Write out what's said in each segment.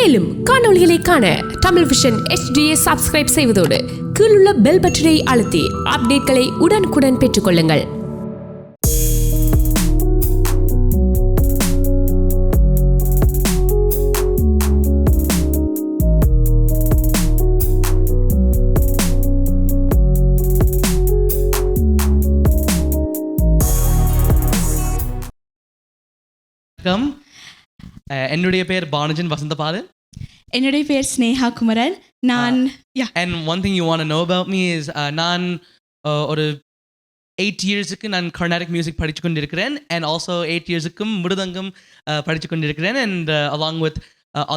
மேலும் காணொளிகளை காண Tamil vision HDயை subscribe செய்வதோடு கீழுள்ள பெல் பட்டனை அழுத்தி அப்டேட்களை உடனுக்குடன் பெற்றுக்கொள்ளுங்கள். என்னுடைய பேர் பானுஜன் வசந்தபாலன். என்னுடைய பேர் ஸ்னேஹா குமரன். நான் and one thing you want to know about me is நான் ஒரு 8 yearsக்கு நான் கர்நாடிக் மியூசிக் படிச்சு கொண்டிருக்கிறேன் and also 8 yearsக்கும் மிருதங்கம் படிச்சு கொண்டிருக்கிறேன் and along with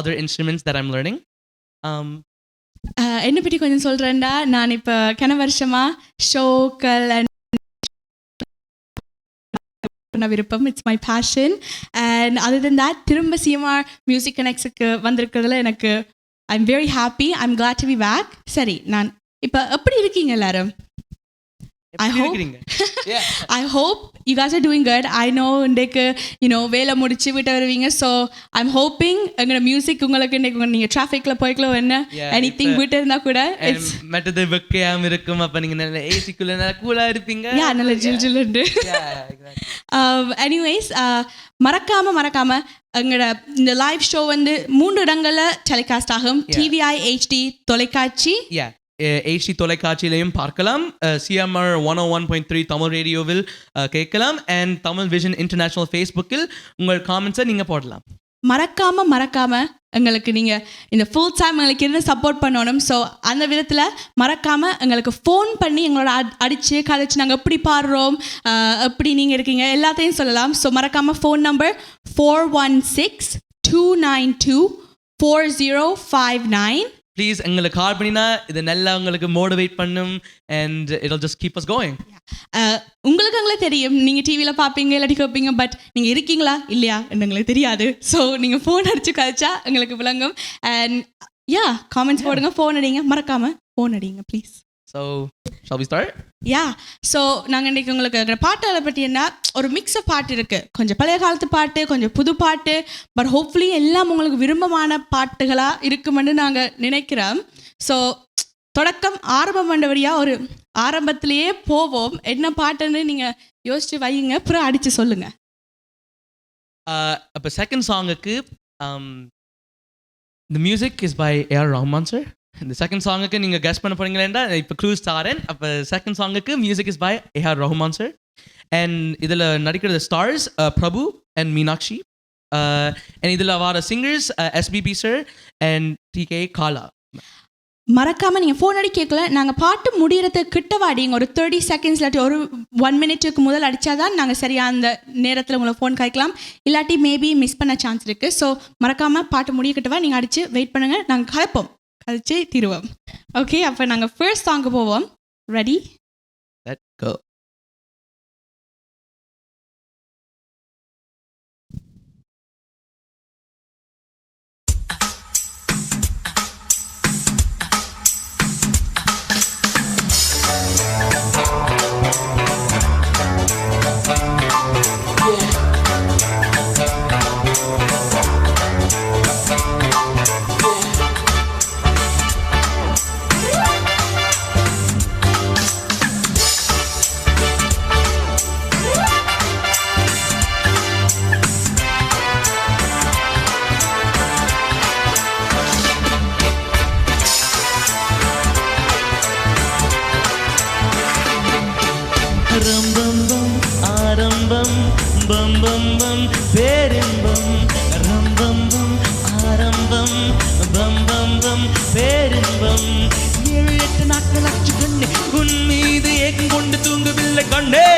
other instruments that I'm learning. என்னை பற்றி கொஞ்சம் சொல்கிறேன்டா. நான் இப்போ கன வருஷமா ஷோக்கள் அண்ட் விருப்பம். It's my passion. And other then that திரும்ப சிஎம்ஆர் மியூசிக் கனெக்ட்ஸுக்கு வந்திருக்கிறதுல எனக்கு I am very happy. I am glad to be back. சரி, நான் இப்போ எப்படி இருக்கீங்க எல்லாரும்? I hope you guys are doing good. I know இன்றைக்கு வேலை முடிச்சு விட்டு வருவீங்க. ஸோ ஐம் ஹோப்பிங் எங்களோட மியூசிக் உங்களுக்கு இன்றைக்கு நீங்கள் டிராஃபிக்கில் போய்க்கலாம் என்ன எனிதிங் விட்டு இருந்தால் கூட மற்றது வெக்கையாமல் இருக்கும். அப்போ நீங்கள் நல்ல ஏசிக்குள்ளே நல்லா கூலாக இருப்பீங்க. நல்ல ஜில் ஜில்லுண்டு. எனிவேஸ் மறக்காம எங்களோட இந்த லைவ் ஷோ 3 இடங்களில் டெலிகாஸ்ட் ஆகும். TVI HD தொலைக்காட்சி, HD தொலைக்காட்சியிலையும் பார்க்கலாம். CMR 101.3 தமிழ் ரேடியோவில் கேட்கலாம். அண்ட் தமிழ் விஷன் இன்டர்நேஷனல் ஃபேஸ்புக்கில் உங்கள் காமெண்ட்ஸை நீங்கள் போடலாம். மறக்காம எங்களுக்கு நீங்கள் இந்த ஃபுல் டைம் எங்களுக்கு இருந்து சப்போர்ட் பண்ணணும். ஸோ அந்த விதத்தில் மறக்காமல் எங்களுக்கு ஃபோன் பண்ணி எங்களோட அடித்து கதைச்சு நாங்கள் எப்படி பாடுறோம், எப்படி நீங்கள் இருக்கீங்க எல்லாத்தையும் சொல்லலாம். ஸோ மறக்காமல் ஃபோன் நம்பர் 416-292-4059. ப்ளீஸ் எங்களுக்கு கால் பண்ணினா இது நல்லா உங்களுக்கு மோட்டிவேட் பண்ணும் and it'll just keep us going. உங்களுக்கு எங்களுக்கு தெரியும், நீங்கள் டிவியில் பார்ப்பீங்க இல்லாட்டி கேட்பீங்க, பட் நீங்கள் இருக்கீங்களா இல்லையா எங்களுக்கு தெரியாது. ஸோ நீங்கள் ஃபோன் அடித்து கழிச்சா எங்களுக்கு விளங்கும். அண்ட் காமெண்ட்ஸ் போடுங்க, ஃபோன் அடிங்க, மறக்காமல் ஃபோன் அடிங்க please. So, shall we start? So நாங்கள் இன்றைக்கி உங்களுக்கு பாட்டாளை பற்றி என்ன ஒரு மிக்ஸ் ஆஃப் பாட்டு இருக்குது. கொஞ்சம் பழைய காலத்து பாட்டு, கொஞ்சம் புது பாட்டு, பட் ஹோப்ஃபுல்லி எல்லாம் உங்களுக்கு விருப்பமான பாட்டுகளாக இருக்குமென்னு நாங்கள் நினைக்கிறோம். ஸோ தொடக்கம் ஆரம்பம் பண்ணபடியாக ஒரு ஆரம்பத்திலேயே போவோம். என்ன பாட்டுன்னு நீங்கள் யோசிச்சு வையுங்க, அப்புறம் அடித்து சொல்லுங்கள். அப்போ செகண்ட் சாங்குக்கு the music is by A.R. Rahman sir. இந்த செகண்ட் சாங்குக்கு நீங்கள் கெஸ் பண்ண போறீங்களா? இப்போ க்ளூஸ் தாரேன். அப்போ செகண்ட் சாங்குக்கு music is by A.R. Rahman sir. And இதில் நடிக்கிறது stars Prabhu and Meenakshi. And இதில் வர singers SBB sir and TK Kala. மறக்காமல் நீங்கள் ஃபோன் அடி கேட்கல, நாங்கள் பாட்டு முடிகிறதுக்கு கிட்ட வாடிங்க ஒரு 30 செகண்ட்ஸ் இல்லாட்டி ஒரு 1 மினிட்டுக்கு முதல் அடித்தாதான் நாங்கள் சரியாக அந்த நேரத்தில் உங்களை ஃபோன் காய்க்கலாம். இல்லாட்டி மேபி மிஸ் பண்ண சான்ஸ் இருக்குது. ஸோ மறக்காமல் பாட்டு முடியக்கிட்டவா நீங்கள் அடித்து வெயிட் பண்ணுங்கள், நாங்கள் கலப்போம், கழிச்சு தீருவோம். ஓகே, அப்போ நாங்கள் ஃபர்ஸ்ட் சாங்கு போவோம். ரெடி? Let's go. ஆரம்பம் பம் பம் பம் பேரின்பம் ரம்பம் பம் ஆரம்பம் பம் பம் பம் பேரின்பம் 7-8 நாட்கள் ஆச்சு கண்ணே உன் மீது ஏக்கம் கொண்டு தூங்கவில்லை கண்ணே.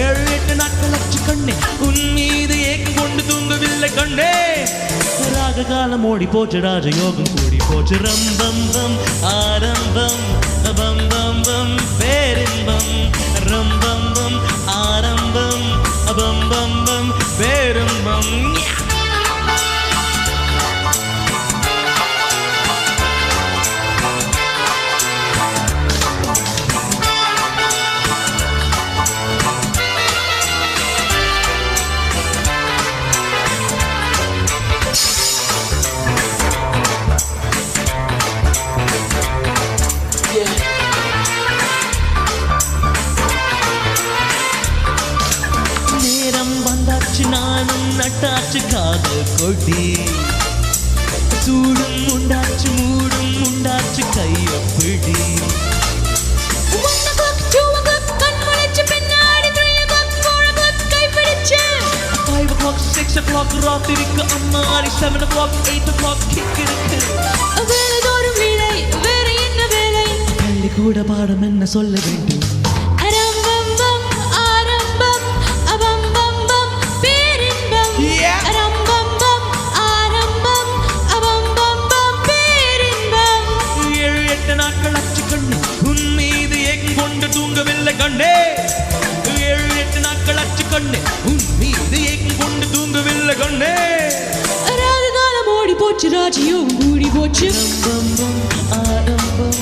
7-8 நாட்கள் ஆச்சு கண்ணே உன் மீது ஏக்கம் கொண்டு தூங்கவில்லை கண்ணே. ராக காலம் ஓடி போச்சு, ராஜயோகம் கூடி போச்சு. ரம்பம் பம் ஆரம்பம் பம் பம் பம் பேரின்பம் ரம்பம் பம் ஆரம்பம் பம் பம் பம் பேரின்பம். நட்டாச்சு காதல் கொடி சூடும் உண்டாச்சு மூடும் உண்டாச்சு கைய பிடி 1 o'clock 2 o'clock கண் முழிச்சு பின்னாடி 3 o'clock 4 o'clock கைப்பிடிச்சு 5 o'clock 6 o'clock ராத்திரிக்கு அம்மாடி 7 o'clock 8 o'clock கிக் இருக்கு வேலைதோறும் வேலை வேற என்ன வேலை பள்ளிக்கூட பாடம் என்ன சொல்ல வேண்டும் அரம்பம் ஆரம்பம் அபம்பம் பேரின்பம் அரம்பம் ஆரம்பம் அபம்பம் பேரின்பம் 7-8 நாட்கள் அச்சு கண்ணு உன் மீது கொண்டு தூங்கவில்லை கண்ணே 7-8 நாட்கள் அச்சு கண்ணு உன் மீது கொண்டு தூங்கவில்லை கண்ணே ராது காலம் ஓடி போச்சு ராஜியும் கூடி போச்சு ஆரம்பம்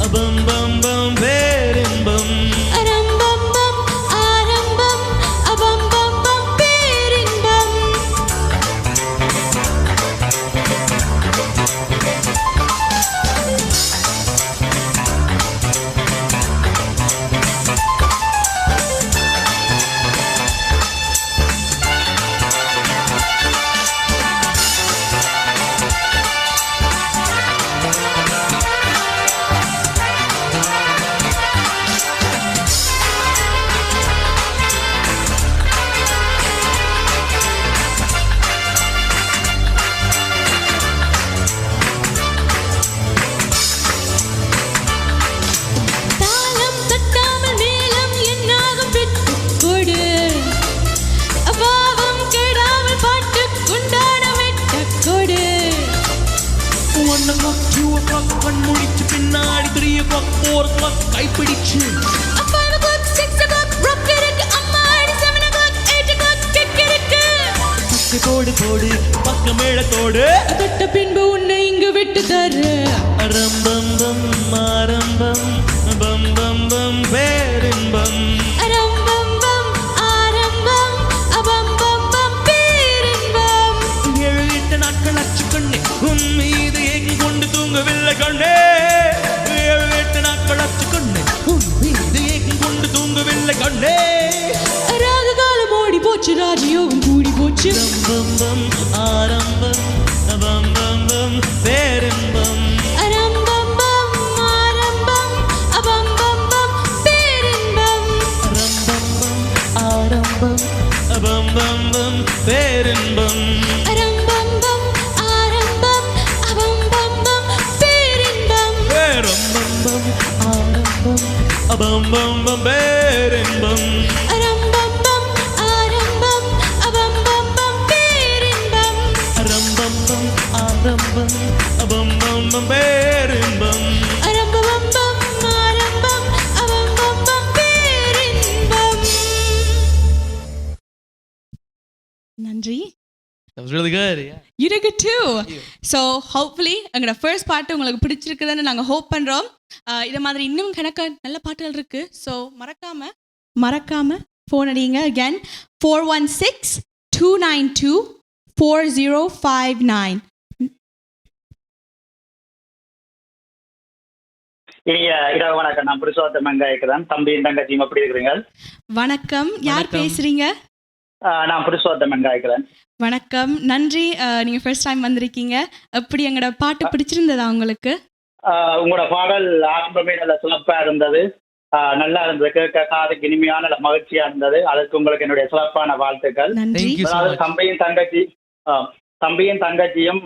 அபம்பம் பேரின்பம் அரம்பம் ஆரம்பம் அபம்பம் பேரின்பம் தாளம் தட்டாமல் மேளம் என்னாகும் பெற்று கொடு அபாவம் கெடாமல் பாட்டு கொண்டாட வெட்ட கொடு 1 o'clock 2 o'clock கண் முழிச்சு பின்னாடி 3 o'clock 4 o'clock கைப்பிடிச்சு 5 o'clock 6 o'clock rock இருக்கு அம்மாடி 7 o'clock 8 o'clock கிக் இருக்கு பக்கத்தோடு போடு பக்க மேளத்தோடு தொட்ட பின்பு உன்னை இங்கு விட்டு தரு அரம்பம் ஆரம்பம் பம்பம் பேரின்பம் அரம்பம் ஆரம்பம் அபம்பம் பேரின்பம் 7-8 நாட்கள் அச்சு கண்ணே உன் மீது கொண்டு தூங்கவில்லை கண்ணே 7-8 நாட்கள் அச்சு கண்ணே உன் மீது கொண்டு தூங்கவில்லை கண்ணே ராகு காலம் ஓடி போச்சு ராஜயோகம் கூடி போச்சு பம்பம் ஆரம்பம் பம்பம் பேரின்பம் அரம்பம் ஆரம்பம் அபம்பம் பேரின்பம் அரம்பம் ஆரம்பம் பம்பம் பேரின்பம் அரம்பம் ஆரம்பம் அபம்பம் பேரின்பம் பேரம்பம் ஆரம்பம் அபம்பம் பேரின்பம் அரம்பம் ஆரம்பம் அபம்பம் பேரின்பம் அரம்பம் ஆரம்பம் அபம்பம் பேரின்பம் அரம்பம் ஆரம்பம் அபம்பம் பேரின்பம் நன்றி That was really good. Yeah. You did good too. So hopefully எங்களோட ஃபர்ஸ்ட் பாட்டு உங்களுக்கு பிடிச்சிருக்குதுன்னு நாங்கள் ஹோப் பண்ணுறோம். இதை மாதிரி இன்னும் கணக்க நல்ல பாட்டுகள் இருக்கு. ஸோ மறக்காம ஃபோன் அடிங்க. அகேன் 416-292-4059. இனிய இரவு வணக்கம். நான் புருஷோத்தம் வெங்காயக்குதான். தம்பியும் தங்கச்சியும் எப்படி இருக்கிறீங்க? வணக்கம். யார் வணக்கம். பேசுறீங்க? நான் புருஷோத்தம் வெங்காயக்குதான். வணக்கம். நன்றி. நீங்கள் ஃபர்ஸ்ட் டைம் வந்திருக்கீங்க. எப்படி எங்களோட பாட்டு பிடிச்சிருந்ததா உங்களுக்கு? உங்களோட பாடல் ஆரம்பமே நல்ல சிறப்பாக இருந்தது. நல்லா இருந்தது. கேட்க காதுக்கு இனிமையான நல்ல மகிழ்ச்சியா இருந்தது. அதுக்கு உங்களுக்கு என்னுடைய சிறப்பான வாழ்த்துக்கள். நன்றி. Thank you so அதாவது much. தம்பியும் தங்கச்சியும்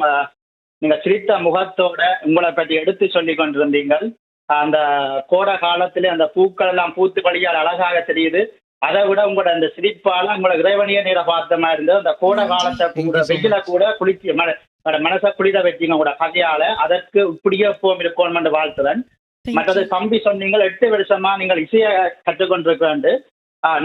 நீங்க சிரித்த முகத்தோட உங்களை பற்றி எடுத்து சொல்லி கொண்டிருந்தீங்கள். அந்த கோடை காலத்திலே அந்த பூக்கள் எல்லாம் பூத்து வழியால் அழகாக தெரியுது. அதை விட உங்களோட அந்த சிரிப்பால உங்களோட இறைவனிய நீரை பார்த்த மாதிரி இருந்தது. அந்த கோடை காலத்தை கூட வெயில கூட குளிக்க மனசை குளிர வச்சிங்க உங்களோட கதையால. அதற்கு இப்படியே போம் இருக்கணும் வாழ்த்துறேன். மற்றது தம்பி சொன்னீங்க 8 வருஷமா நீங்கள் இசையை கற்றுக்கொண்டிருக்கேன்.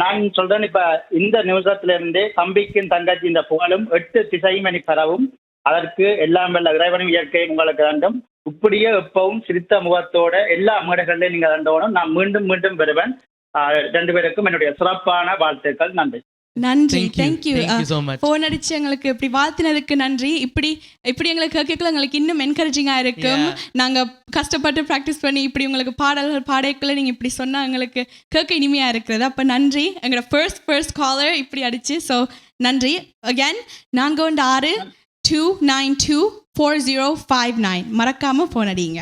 நான் சொல்றேன், இப்ப இந்த நிமிஷத்துல இருந்தே தம்பிக்கும் தங்கச்சி இந்த புகழும் 8 திசையும் எனக்கு பெறவும், அதற்கு எல்லாம் வல்ல இறைவனும் இயற்கையும் உங்களுக்கு வேண்டும். இப்படியே எப்பவும் சிரித்த முகத்தோட எல்லா மேடைகளிலையும் நீங்க ரெண்டோனும் நான் மீண்டும் மீண்டும் பெறுவேன். 2 பேருக்கும் என்னுடைய சிறப்பான வாழ்த்துக்கள். நன்றி. நன்றி. Thank you. Thank you. Thank you so much. Phone அடிச்சு எங்களுக்கு இப்படி வாழ்த்தினதுக்கு நன்றி. இப்படி எங்களுக்கு கேட்கல எங்களுக்கு இன்னும் என்கரேஜிங்காக இருக்கும். நாங்கள் கஷ்டப்பட்டு ப்ராக்டிஸ் பண்ணி இப்படி உங்களுக்கு பாடல்கள் பாடைக்குள்ள நீங்கள் இப்படி சொன்னால் எங்களுக்கு கேட்க இனிமையாக இருக்கிறது. அப்போ நன்றி. எங்களோட ஃபர்ஸ்ட் காலர் இப்படி அடிச்சு. ஸோ நன்றி. அகேன் 416-292-4059 மறக்காமல் ஃபோன் அடிங்க.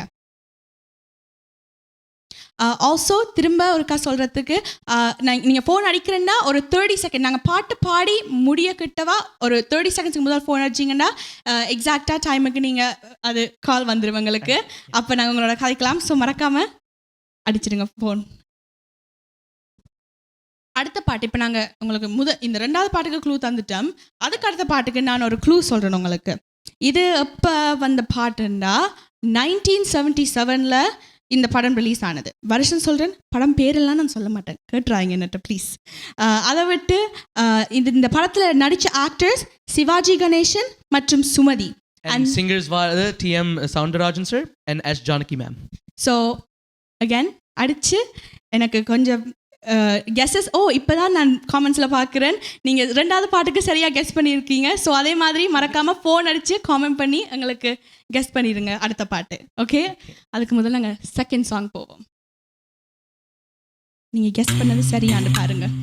ஆல்சோ திரும்ப ஒருக்கா சொல்கிறதுக்கு நீங்கள் ஃபோன் அடிக்கிறேன்னா ஒரு 30 செகண்ட் நாங்கள் பாட்டு பாடி முடிய கிட்டவா ஒரு 30 செகண்ட்ஸ்க்கு முதல் ஃபோன் அடிச்சிங்கன்னா எக்ஸாக்டாக டைமுக்கு நீங்கள் அது கால் வந்துடும் எங்களுக்கு. அப்போ நாங்கள் உங்களோட கதைக்கலாம். ஸோ மறக்காமல் அடிச்சிடுங்க ஃபோன். அடுத்த பாட்டு இப்போ நாங்கள் உங்களுக்கு இந்த 2வது பாட்டுக்கு க்ளூ தந்துட்டோம். அதுக்கு அடுத்த பாட்டுக்கு நான் ஒரு க்ளூ சொல்கிறேன் உங்களுக்கு. இது எப்போ வந்த பாட்டுன்னா 1977 இந்த படம் ரிலீஸ் ஆனது. வருஷம் சொல்கிறேன், படம் பேரெல்லாம் நான் சொல்ல மாட்டேன், கேட்டுறாங்க என்னட்ட ப்ளீஸ். அதை விட்டு இந்த படத்தில் நடித்த ஆக்டர்ஸ் சிவாஜி கணேசன் மற்றும் Sumathi. And singers were T.M. Soundarajan sir and S. Janaki ma'am. So again அடித்து எனக்கு கொஞ்சம் கெஸ்ஸஸ் இப்போ தான் நான் காமெண்ட்ஸில் பார்க்குறேன். நீங்கள் 2வது பாட்டுக்கு சரியாக கெஸ் பண்ணியிருக்கீங்க. ஸோ அதே மாதிரி மறக்காமல் ஃபோன் அடித்து காமெண்ட் பண்ணி எங்களுக்கு கெஸ் பண்ணிடுங்க அடுத்த பாட்டு. ஓகே, அதுக்கு முதல்ல நாங்கள் செகண்ட் சாங் போவோம். நீங்கள் கெஸ் பண்ணது சரியான்னு பாருங்கள்.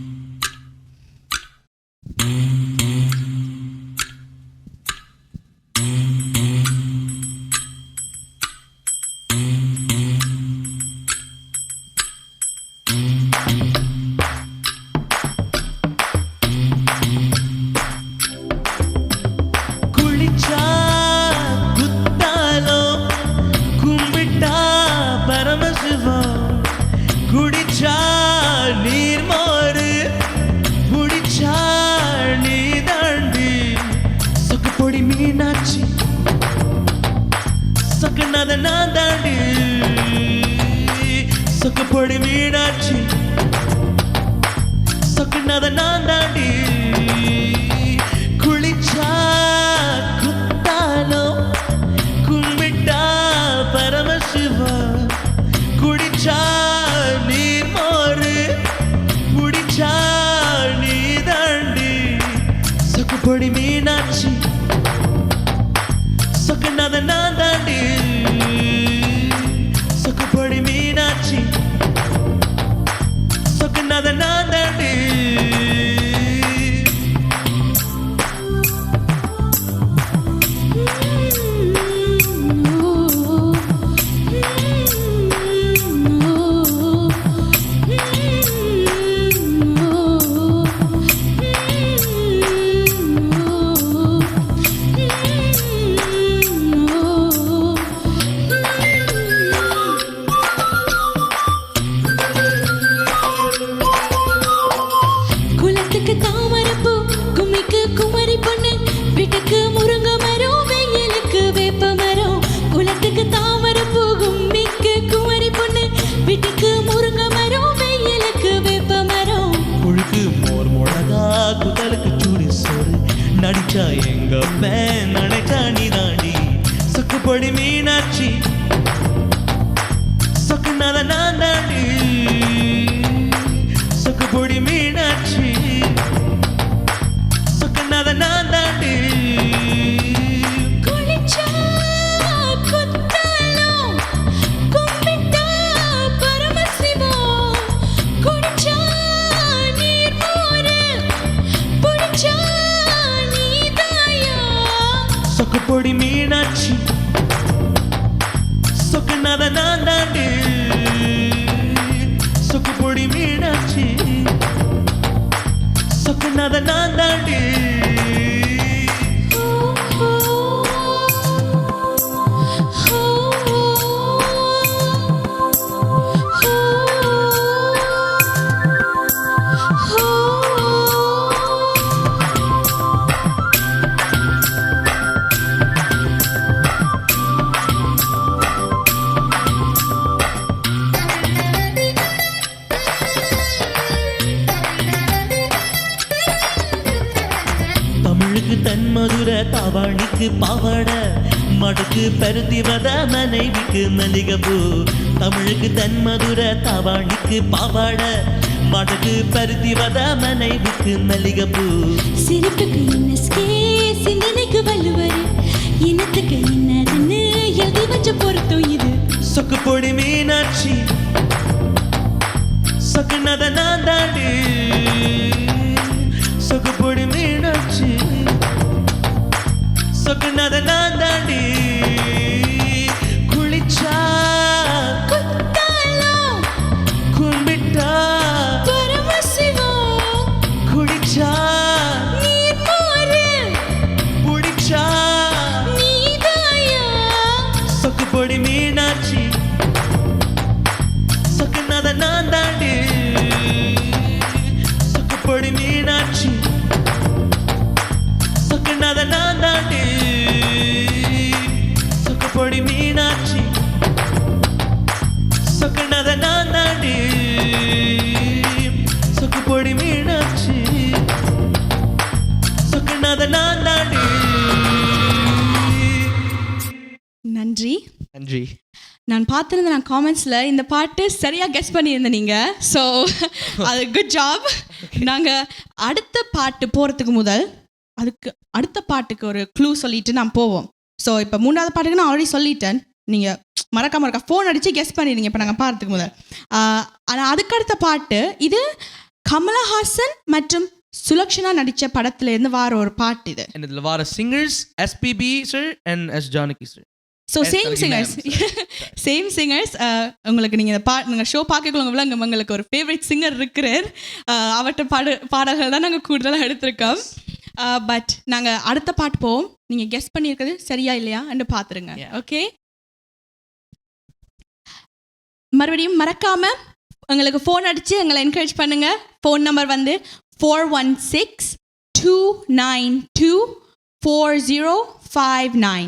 சொக்குப்பொடி மீனாட்சி சொக்குனத நான் தாண்டி குளிச்சா குத்தாலோ கும்பிட்டா பரமசிவா குடிச்சா நீர் மோரு குடிச்சா நீ தாண்டி சொக்குப்பொடி மீனாட்சி சொக்குனத நான் தாண்டி சொக்குப்பொடி மீனாட்சி சொக்குனத நான் தாண்டி நடிச்சா எங்க மேன் நனைச்சா நீ தாண்டி சொக்குப்பொடி மீனாட்சி சொக்குனத நான் தாண்டி சொக்குப்பொடி மீனாட்சி சொக்குனத நான் தாண்டி சொக்குப்பொடி மீனாட்சி சொக்குனத நான் தாண்டி சொக்குப்பொடி மீனாட்சி சொக்குனத நான் தாண்டி தன் மதுர தாவாணிக்கு பாவாட மடுக்கு பருத்தி வத மனைவிக்கு மல்லிகைப்பூ தமிழுக்கு தன் மதுர தாவாணிக்கு பாவாட மடுக்கு பருத்தி வத மனைவிக்கு மல்லிகைப்பூ சிரிப்புக்கு என்ன சிந்தனைக்கு வள்ளுவர் இனத்துக்கு என்னதுன்னு எழுதி வச்ச பொருத்தம் இது சொக்குப்பொடி மீனாட்சி சொக்குனத நான் தாண்டி சொக்குப்பொடி மீனாட்சி சொக்குப்பொடி மீனாட்சி சொக்குனத நான் தாண்டி சொக்குப்பொடி மீனாட்சி சொக்குனத நான் தாண்டி சொக்குப்பொடி மீனாட்சி சொக்குனத நான் தாண்டி. நன்றி. நன்றி. நான் பார்த்துருந்தேன் நான் காமெண்ட்ஸில் இந்த பாட்டு சரியாக கெஸ் பண்ணியிருந்தேன் நீங்கள். ஸோ அது குட் ஜாப். நாங்கள் அடுத்த பாட்டு போகிறதுக்கு முதல் அதுக்கு அடுத்த பாட்டுக்கு ஒரு க்ளூ சொல்லிட்டு நான் போவோம். ஸோ இப்போ 3வது பாட்டுக்கு நான் ஆல்ரெடி சொல்லிட்டேன். நீங்கள் மறக்காம இருக்கா ஃபோன் அடித்து கெஸ் பண்ணிடுங்க இப்போ நாங்கள் பாடுறதுக்கு முதல். ஆனால் அதுக்கடுத்த பாட்டு இது கமலஹாசன் மற்றும் சுலக்ஷனா நடித்த படத்துலேருந்து வார ஒரு பாட்டு இது. இதில் வார singers SPB sir and S Janaki sir. So same singers உங்களுக்கு நீங்கள் ஷோ பார்க்கக்குள்ள உங்களுக்கு ஒரு ஃபேவரட் சிங்கர் இருக்கிறார். அவர்கிட்ட பாடல்கள் தான் நாங்கள் கூடுதலாக எடுத்திருக்கோம். பட் நாங்கள் அடுத்த பாட்டு போவோம். நீங்கள் கெஸ் பண்ணியிருக்கிறது சரியா இல்லையா என்று பார்த்துருங்க. ஓகே, மறுபடியும் மறக்காம எங்களுக்கு ஃபோன் அடித்து எங்களை என்கரேஜ் பண்ணுங்க. ஃபோன் நம்பர் வந்து 416-292-4059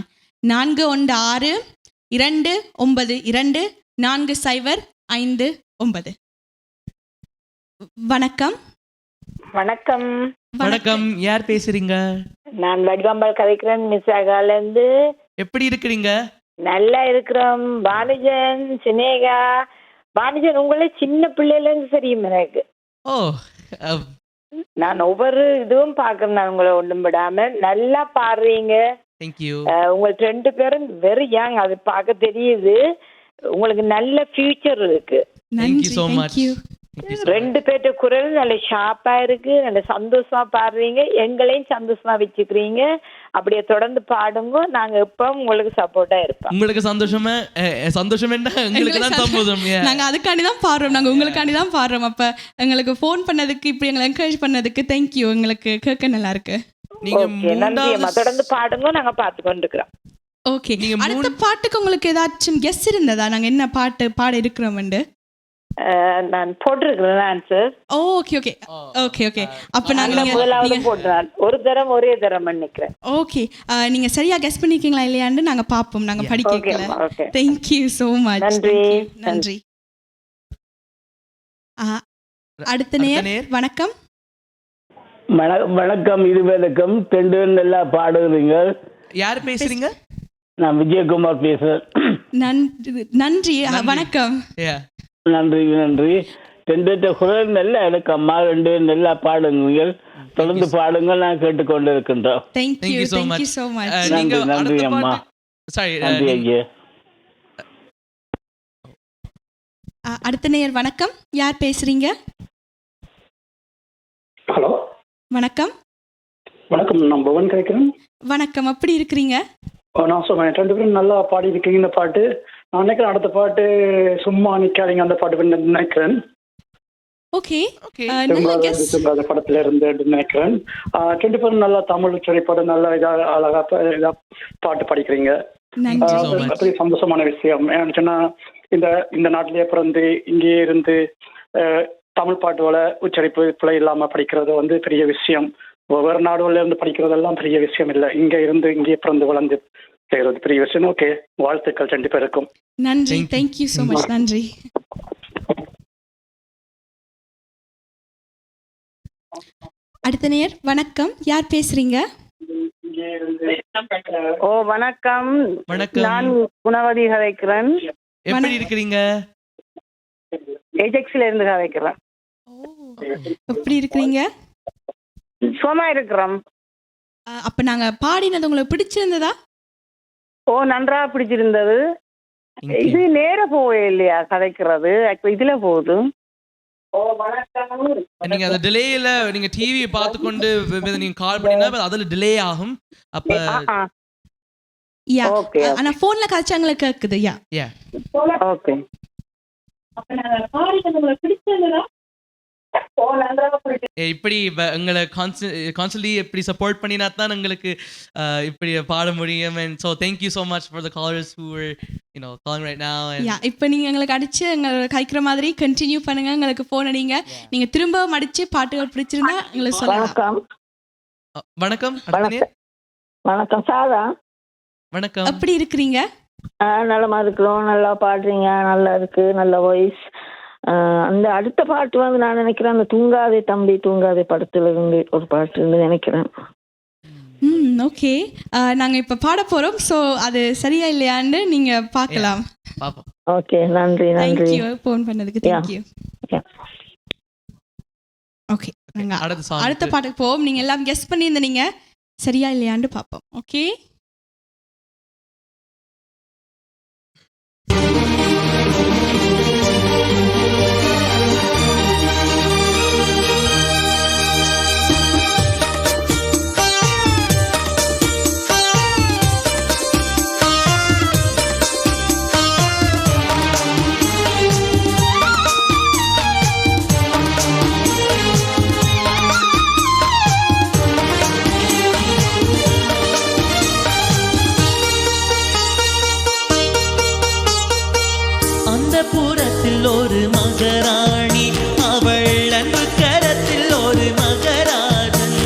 416-292-4059. வணக்கம். வணக்கம். வணக்கம், யார் பேசுறீங்க? நான் வடிவம்பால் கதைக்கிறேன் மிஸ்ஸாகாலேருந்து. எப்படி இருக்கிறீங்க? நல்லா இருக்கிறோம். பானுஜன், சினேகா. பானுஜன் உங்களே சின்ன பிள்ளையிலேருந்து தெரியும் எனக்கு. ஓ, நான் ஒவ்வொரு இதுவும் பார்க்கறேன். நான் உங்களை ஒன்றும் விடாம நல்லா பாடுறீங்க. தேங்க்யூ. உங்களுக்கு 2 பேரும் வெரி யங், அது பார்க்க தெரியுது. உங்களுக்கு நல்ல ஃபியூச்சர் இருக்கு. Thank you so much. 2 பேர்ட்ட குரல் நல்ல ஷார்ப்பா இருக்கு. நல்ல சந்தோஷமா பாடுறீங்க. எங்களையும் சந்தோஷமா வச்சுக்கிறீங்க. அப்படியே தொடர்ந்து பாடுங்க. நாங்க எப்பவும் உங்களுக்கு சப்போர்ட்டா இருப்போம். உங்களுக்கு சந்தோஷம் என்ன? உங்களுக்கு தான் சந்தோஷம். நாங்க அதுக்காண்டி தான் பாடுறோம். நாங்க உங்களுக்காண்டி தான் பாடுறோம். அப்ப எங்களுக்கு ஃபோன் பண்ணதுக்கு, இப்படி எங்களை என்கரேஜ் பண்ணதுக்கு தேங்க்யூ. எங்களுக்கு கேட்க நல்லா இருக்கு. ஓகே, நன்றியம்மா. தொடர்ந்து பாடுங்க, நாங்க பார்த்து கொண்டிருக்கிறோம். ஓகே, அடுத்த பாட்டுக்கு உங்களுக்கு ஏதாச்சும் கெஸ் இருந்ததா? நாங்க என்ன பாட்டு பாட இருக்கிறோம்? நான் போட்டிருக்கிறேன் answer. Okay okay okay okay. அப்ப நாங்க முதலாவது போடுறேன். ஒரு தரம் ஒரே தரம் நினைக்கிறேன். ஓகே, நீங்க சரியா கெஸ் பண்ணிருக்கீங்களா இல்லையான்னு நாங்க பாப்போம். நாங்க படிக்கல. Thank you so much. நன்றி. அடுத்த நேர். வணக்கம். வணக்கம். இருவருக்கும் தெண்டு நல்லா பாடுகிறீங்க. யார் பேசுறீங்க? நான் விஜயகுமார் பேசுறேன். நன்றி. வணக்கம். நன்றி. 2 குரல் நல்லா எனக்கு அம்மா. 2 நல்லா பாடுங்க. தொடர்ந்து பாடுங்க. நான் கேட்டுக்கொண்டு இருக்கின்றோம். Thank you so much. நன்றி அம்மா. நன்றி ஐயா. அடுத்த நேயர். வணக்கம், யார் பேசுறீங்க? ஹலோ, வணக்கம். வணக்கம். நான் பவன் கேட்கிறேன். வணக்கம், எப்படி இருக்கிறீங்க? நான் சொல்றேன் 2 பேரும் நல்லா பாடி இருக்கீங்க. இந்த பாட்டு நான் நினைக்கிறேன் அடுத்த பாட்டு சும்மா நிக்காதீங்க அந்த பாட்டு நினைக்கிறேன். ஓகே, படத்துல இருந்து நினைக்கிறேன். 2 பேரும் நல்லா தமிழ் திரைப்படம் நல்லா அழகா பாட்டு படிக்கிறீங்க. அப்படி சந்தோஷமான விஷயம். ஏன்னு சொன்னா இந்த நாட்டிலேயே பிறந்து இங்கேயே இருந்து தமிழ் பாட்டுகளை உச்சரிப்பு பிழை இல்லாம படிக்கிறது வந்து பெரிய விஷயம். ஒவ்வொரு நாடுகள்ல இருந்து படிக்கிறதெல்லாம் பெரிய விஷயம் இல்லை. இங்க இருந்து இங்கேயே பிறந்து வளர்ந்து செய்யறது பெரிய விஷயம். ஓகே, வாழ்த்துக்கள் 2 பேருக்கும். நன்றி. Thank you so much. நன்றி. அடுத்த நேயர். வணக்கம், யார் பேசுறீங்க? ஓ வணக்கம். வணக்கம். நான் குணவதி கதைக்கிறேன். எப்படி இருக்கிறீங்க? ஏஜெக்ஸ்ல இருந்து கதைக்கிறேன். எப்படி இருக்கிறீங்க? சும்மா இருக்கிறோம். அப்ப நாங்க பாடினது உங்களுக்கு பிடிச்சிருந்ததா? ஓ, நன்றா பிடிச்சிருந்தது. இது நேர போவே இல்லையா கதைக்கிறது? இதுல போகுது. ஓ வணக்கம். நீங்க அந்த டிலேல நீங்க டிவி பார்த்து கொண்டு நீங்க கால் பண்ணினா அதுல டிலே ஆகும். அப்ப யா, ஆனா போன்ல கதைச்சாங்களே கேக்குது. யா, ஓகே. அப்ப நான் பாடினது உங்களுக்கு பிடிச்சிருந்ததா? இப்படி எங்களை கான்ஸ்டன்ட்லி இப்படி சப்போர்ட் பண்ணினா தான் எங்களுக்கு இப்படி பாட முடியும். And so thank you so much for the callers who were calling right now. And இப்போ நீங்க எங்களுக்கு அடிச்சு எங்களை கழிக்கிற மாதிரி கண்டினியூ பண்ணுங்க, எங்களுக்கு போன் அடிங்க. நீங்க திரும்பவும் அடிச்சு பாட்டுகள் பிடிச்சிருந்தா எங்களுக்கு சொல்லலாம். வணக்கம். வணக்கம் சாரா. வணக்கம். எப்படி இருக்கிறீங்க? நல்லமா இருக்கிறோம். நல்லா பாடுறீங்க, நல்லா இருக்கு, நல்ல வாய்ஸ். அந்த அடுத்த பாட்டு நான் நினைக்கிறேன் அந்த தூங்காதே தம்பி தூங்காதே படத்துல இருந்து ஒரு பாட்டு நினைக்கிறேன். ஓகே, நாங்க இப்ப பாட போறோம். சோ அது சரியா இல்லையான்னு நீங்க பார்க்கலாம். ஓகே, நன்றி நன்றி. Thank you போன் பண்ணதுக்கு. Thank you. ஓகே, நாங்க அடுத்த பாட்டுக்கு போவோம். நீங்க எல்லாம் கெஸ் பண்ணி நீங்க சரியா இல்லையான்னு பார்ப்போம். ஓகே, புறத்தில் ஒரு மகராணி, அவள் அன்பு கரத்தில் ஒரு மகராஜன்.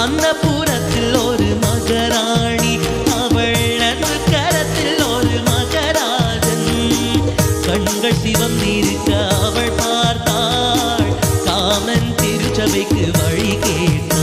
அந்த புறத்தில் ஒரு மகராணி, அவள் அன்பு கரத்தில் ஒரு மகராஜன். கண்கள் சிவந்திருக்க அவள் பார்த்தாள், காமன் திருச்சபைக்கு வழி கேட்டாள்.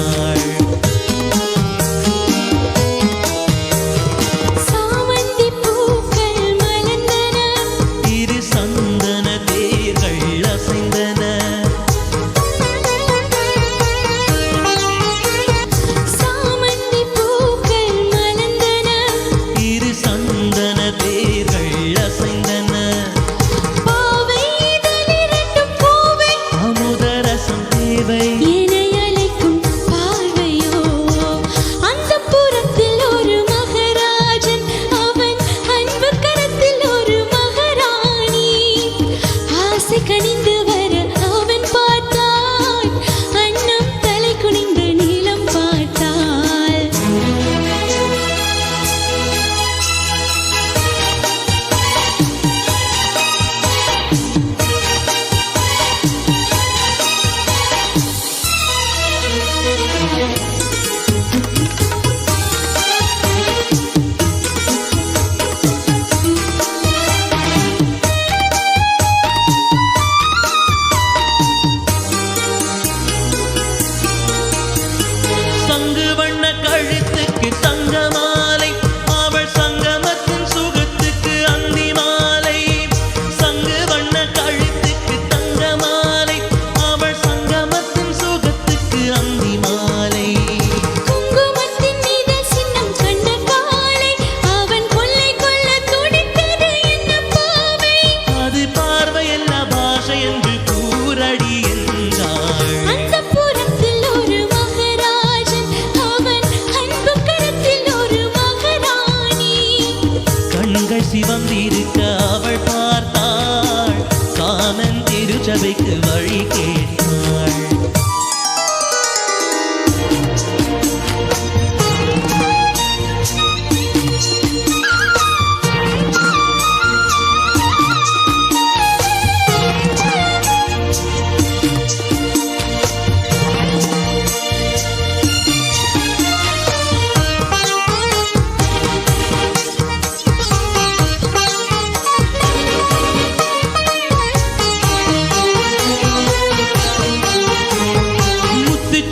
சிவந்திருக்க அவள் பார்த்தாள், காமன் திருச்சபைக்கு வழி கேட்டாள்.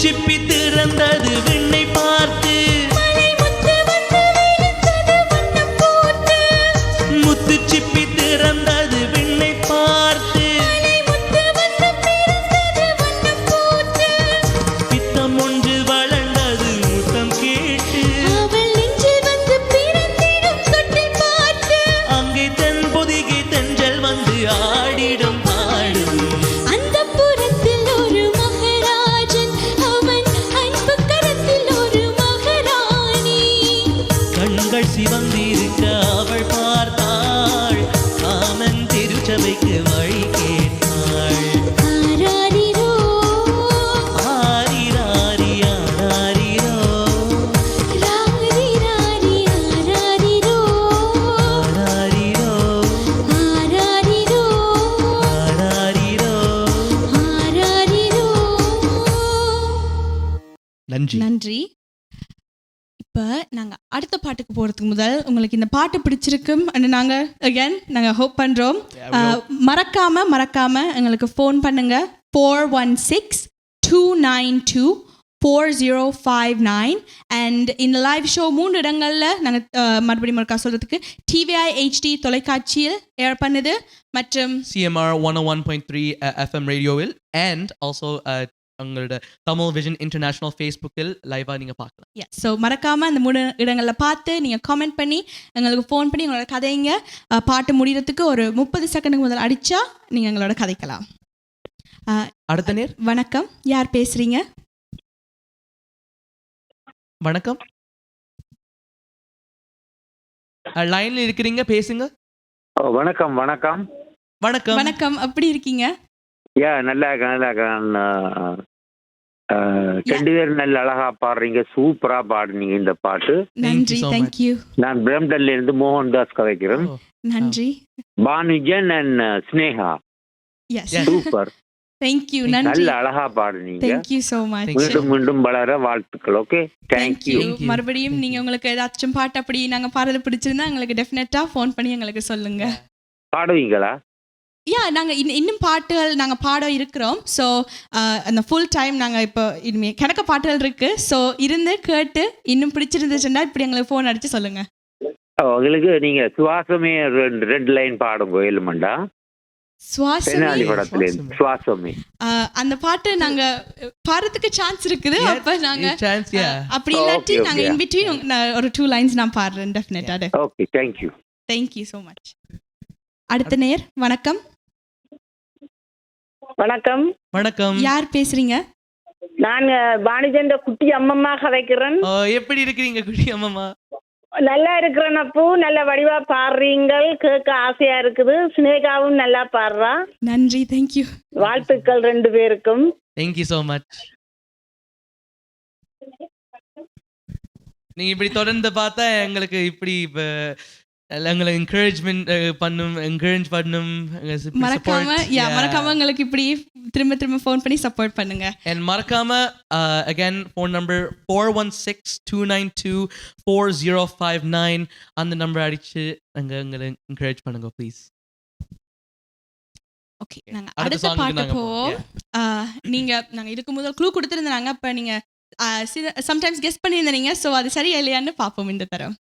சிப்பி திறந்தது விண்ணை பார்த்து, முத்து சிப்பி திறந்தது விண்ணை பார்த்து, பித்தம் ஒன்று வளர்ந்தது முத்தம் கேட்டு, அங்கே தென் பொதிகை தென்றல் வந்து ஆடிடும் பாடும். நன்றி. நன்றி. இப்போ நாங்கள் அடுத்த பாட்டுக்கு போகிறதுக்கு முதல் உங்களுக்கு இந்த பாட்டு பிடிச்சிருக்கும் நாங்கள் ஹோப் பண்ணுறோம். மறக்காம எங்களுக்கு ஃபோன் பண்ணுங்க 416-292-4059 அண்ட் இந்த லைவ் ஷோ 3 இடங்களில் நாங்கள் மறுபடியும் மறுக்கா சொல்கிறதுக்கு TVI HD தொலைக்காட்சியில் ஏர் பண்ணுது மற்றும் CMR 101.3 FM ரேடியோவில் அண்ட் ஆல்சோ உங்களோட தமிழ் விஷன் இன்டர்நேஷனல் ஃபேஸ்புக்கில் லைவாக நீங்கள் பார்க்கலாம். ஸோ மறக்காமல் அந்த 3 இடங்களில் பார்த்து நீங்கள் காமெண்ட் பண்ணி எங்களுக்கு ஃபோன் பண்ணி எங்களோட கதைங்க பாட்டு முடிகிறதுக்கு ஒரு 30 செகண்டுக்கு முதல் அடித்தா நீங்கள் எங்களோட கதைக்கலாம். அடுத்த நேர். வணக்கம், யார் பேசுகிறீங்க? வணக்கம், லைனில் இருக்கிறீங்க, பேசுங்க. வணக்கம் வணக்கம் வணக்கம் வணக்கம், எப்படி இருக்கீங்க? நல்லா இருக்கேன். 2 பேரும் நல்ல அழகா பாடுறீங்க, சூப்பரா பாடுனீங்க இந்த பாட்டு. நன்றி, தேங்க்யூ. நான் பிரம்டன்ல இருந்து மோகன்தாஸ் கதைக்கிறேன். நன்றி. Banujan and Sneha, super, thank you. நன்றி, நல்ல அழகா பாடுனீங்க. Thank you so much. மீண்டும் வளர வாழ்த்துக்கள். Okay, thank you. மறுபடியும் நீங்க உங்களுக்கு ஏதாச்சும் பாட்டு அப்படி நாங்க பாடுறது பிடிச்சிருந்தா எங்களுக்கு டெஃபினட்டா ஃபோன் பண்ணி எங்களுக்கு சொல்லுங்க. பாடுவீங்களா? நாங்கள் இன்னும் பாட்டுகள் நாங்கள் பாட இருக்கிறோம். ஸோ அந்த ஃபுல் டைம் நாங்கள் இப்போ இனிமேல் கிடக்க பாட்டுகள் இருக்கு. ஸோ இருந்து கேட்டு இன்னும் பிடிச்சிருந்துச்சுன்னா இப்படி எங்களுக்கு ஃபோன் அடிச்சு சொல்லுங்க. உங்களுக்கு நீங்க சுவாசமே 2 லைன் பாடுங்க. ஏழுமண்டா தெனாலி படத்துல சுவாசமே அந்த பாட்டு நாங்க பாடுறதுக்கு சான்ஸ் இருக்குது. அப்ப நாங்க அப்படி இல்லாட்டி நாங்க இன் பிட்வீன் ஒரு 2 லைன்ஸ் நான் பாடுறேன் டெஃபினட்டா. Okay, thank you. Thank you so much. அடுத்த நேர். வணக்கம். வணக்கம். வணக்கம், யார் பேசுறீங்க? நான் பானுஜன் குட்டி அம்மம்மா கதைக்கிறேன். எப்படி இருக்கிறீங்க குட்டி அம்மம்மா? நல்லா இருக்கிறேன் அப்பு. நல்ல வடிவா பாடுறீங்க, கேட்க ஆசையா இருக்குது. ஸ்னேகாவும் நல்லா பாடுறா. நன்றி, தேங்க்யூ. வாழ்த்துக்கள் 2 பேருக்கும். Thank you so much. நீங்க இப்படி தொடர்ந்து பார்த்தா எங்களுக்கு இப்படி எங்களை என்கரேஜ் பண்ணும். மறக்காம எங்களுக்கு இப்படி திரும்ப ஃபோன் பண்ணி சப்போர்ட் பண்ணுங்க. And மறக்காம again phone number 416-292-4059 அந்த நம்பர் அடிச்சு எங்களை என்கரேஜ் பண்ணுங்க ப்ளீஸ். ஓகே, நாங்க அடுத்த பாட்டு போவோம். நாங்க இதுக்கு முதல் க்ளூ கொடுத்துருந்தாங்க. அப்ப நீங்க சம்டைம்ஸ் கெஸ் பண்ணியிருந்தீங்க. ஸோ அது சரியா இல்லையான்னு பார்ப்போம் இந்த தரம்.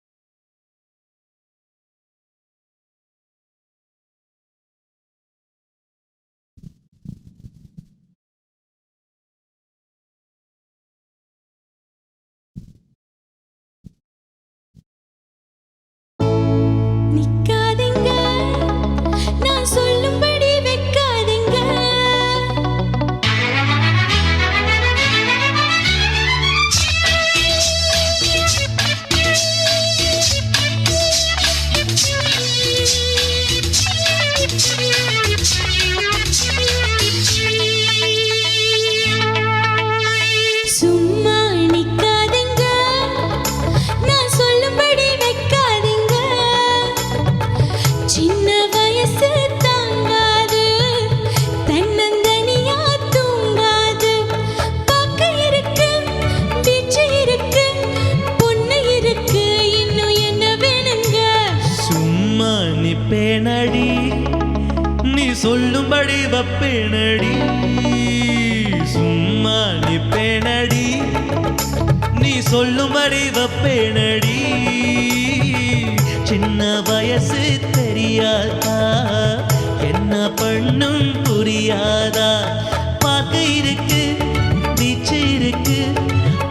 சொல்லும்படி வப்பேனடி, சும்மா நிப்பேனடி, நீ சொல்லும்படி வப்பேனடி. சின்ன வயசு தெரியாதா, என்ன பண்ணும் புரியாதா. பார்க்க இருக்கு, நீச்சு இருக்கு,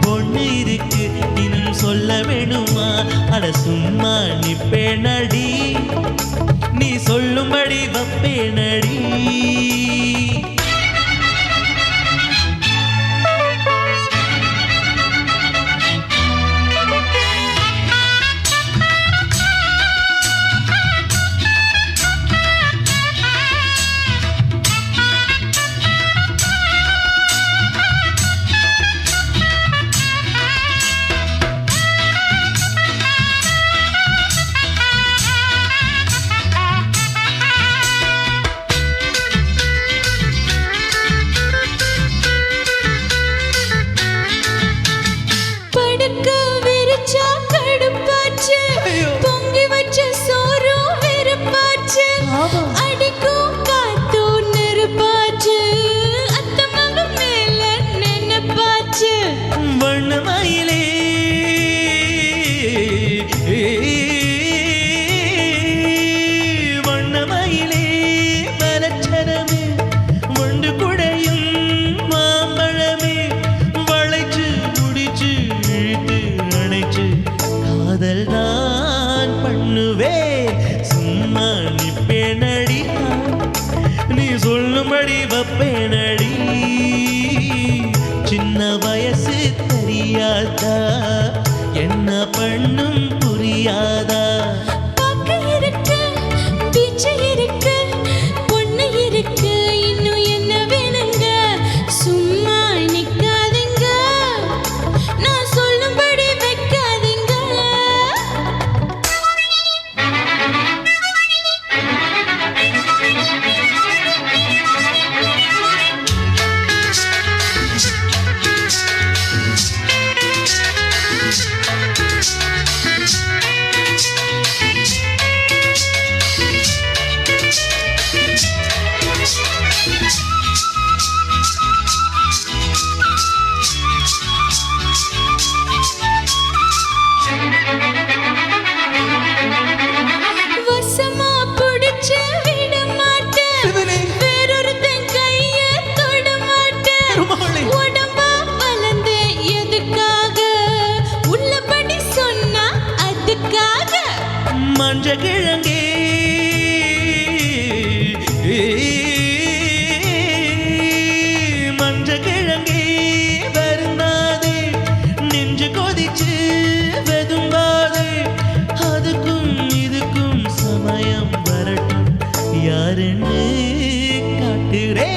பொண்ணு இருக்கு, இன்னும் சொல்ல வேணுமா. அட சும்மா நிப்பேனடி, நீ சொல்லும்படி வப்பேனடி. சின்ன வயசு தெரியாதா, என்ன பண்ணும் புரியாதா. பாக்கு இருக்கு, பீச்சு இருக்கு, பொண்ணு இருக்கு, இன்னும் என்ன வேணுங்க? சும்மா நிக்காதீங்க, நான் சொல்லும்படி வைக்காதீங்க. வசமா புடிச்சு விட மாட்டேன், வேறொருத்தன் கைய தொட மாட்டேன். உடம்பா வளர்ந்து எதுக்காக, உள்ளபடி சொன்னா அதுக்காக. மஞ்ச கிழங்கே மஞ்ச கிழங்கே வருந்தாதே, நெஞ்சு கொதிச்சு வெதும்பாதே. அதுக்கும் இதுக்கும் சமயம் வரட்டும், யாருன்னு காட்டுறே.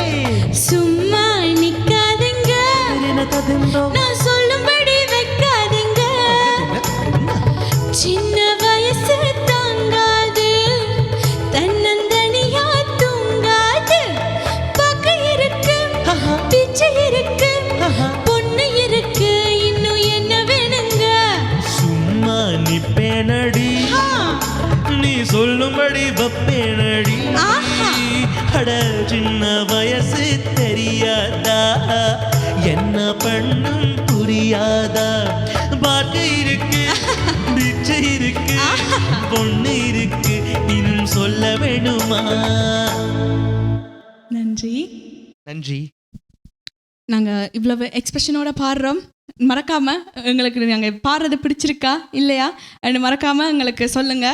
சும்மா நிக்காதீங்க, நான் சொல்லும்படி வைக்காதீங்க. சின்ன வயசு தாங்காது, தன்னந்தனியா தூங்காது. பாக்கு இருக்கு, பிச்சை இருக்கு, பொண்ணு இருக்கு, இன்னும் என்ன வேணுங்க? சும்மா நிப்பேனடி, நீ சொல்லும்படி வப்பேனடி. அட சின்ன வயசு தெரியாதா, என்ன பண்ணும் புரியாதா. பாட்டு இருக்கு, பிச்சை இருக்கு, பொண்ணு இருக்கு, இன்னும் சொல்ல வேணுமா. நன்றி. நன்றி. நாங்கள் இவ்வளவு எக்ஸ்பிரஷனோட பாடுறோம். மறக்காம எங்களுக்கு நாங்கள் பாடுறது பிடிச்சிருக்கா இல்லையா மறக்காம எங்களுக்கு சொல்லுங்க.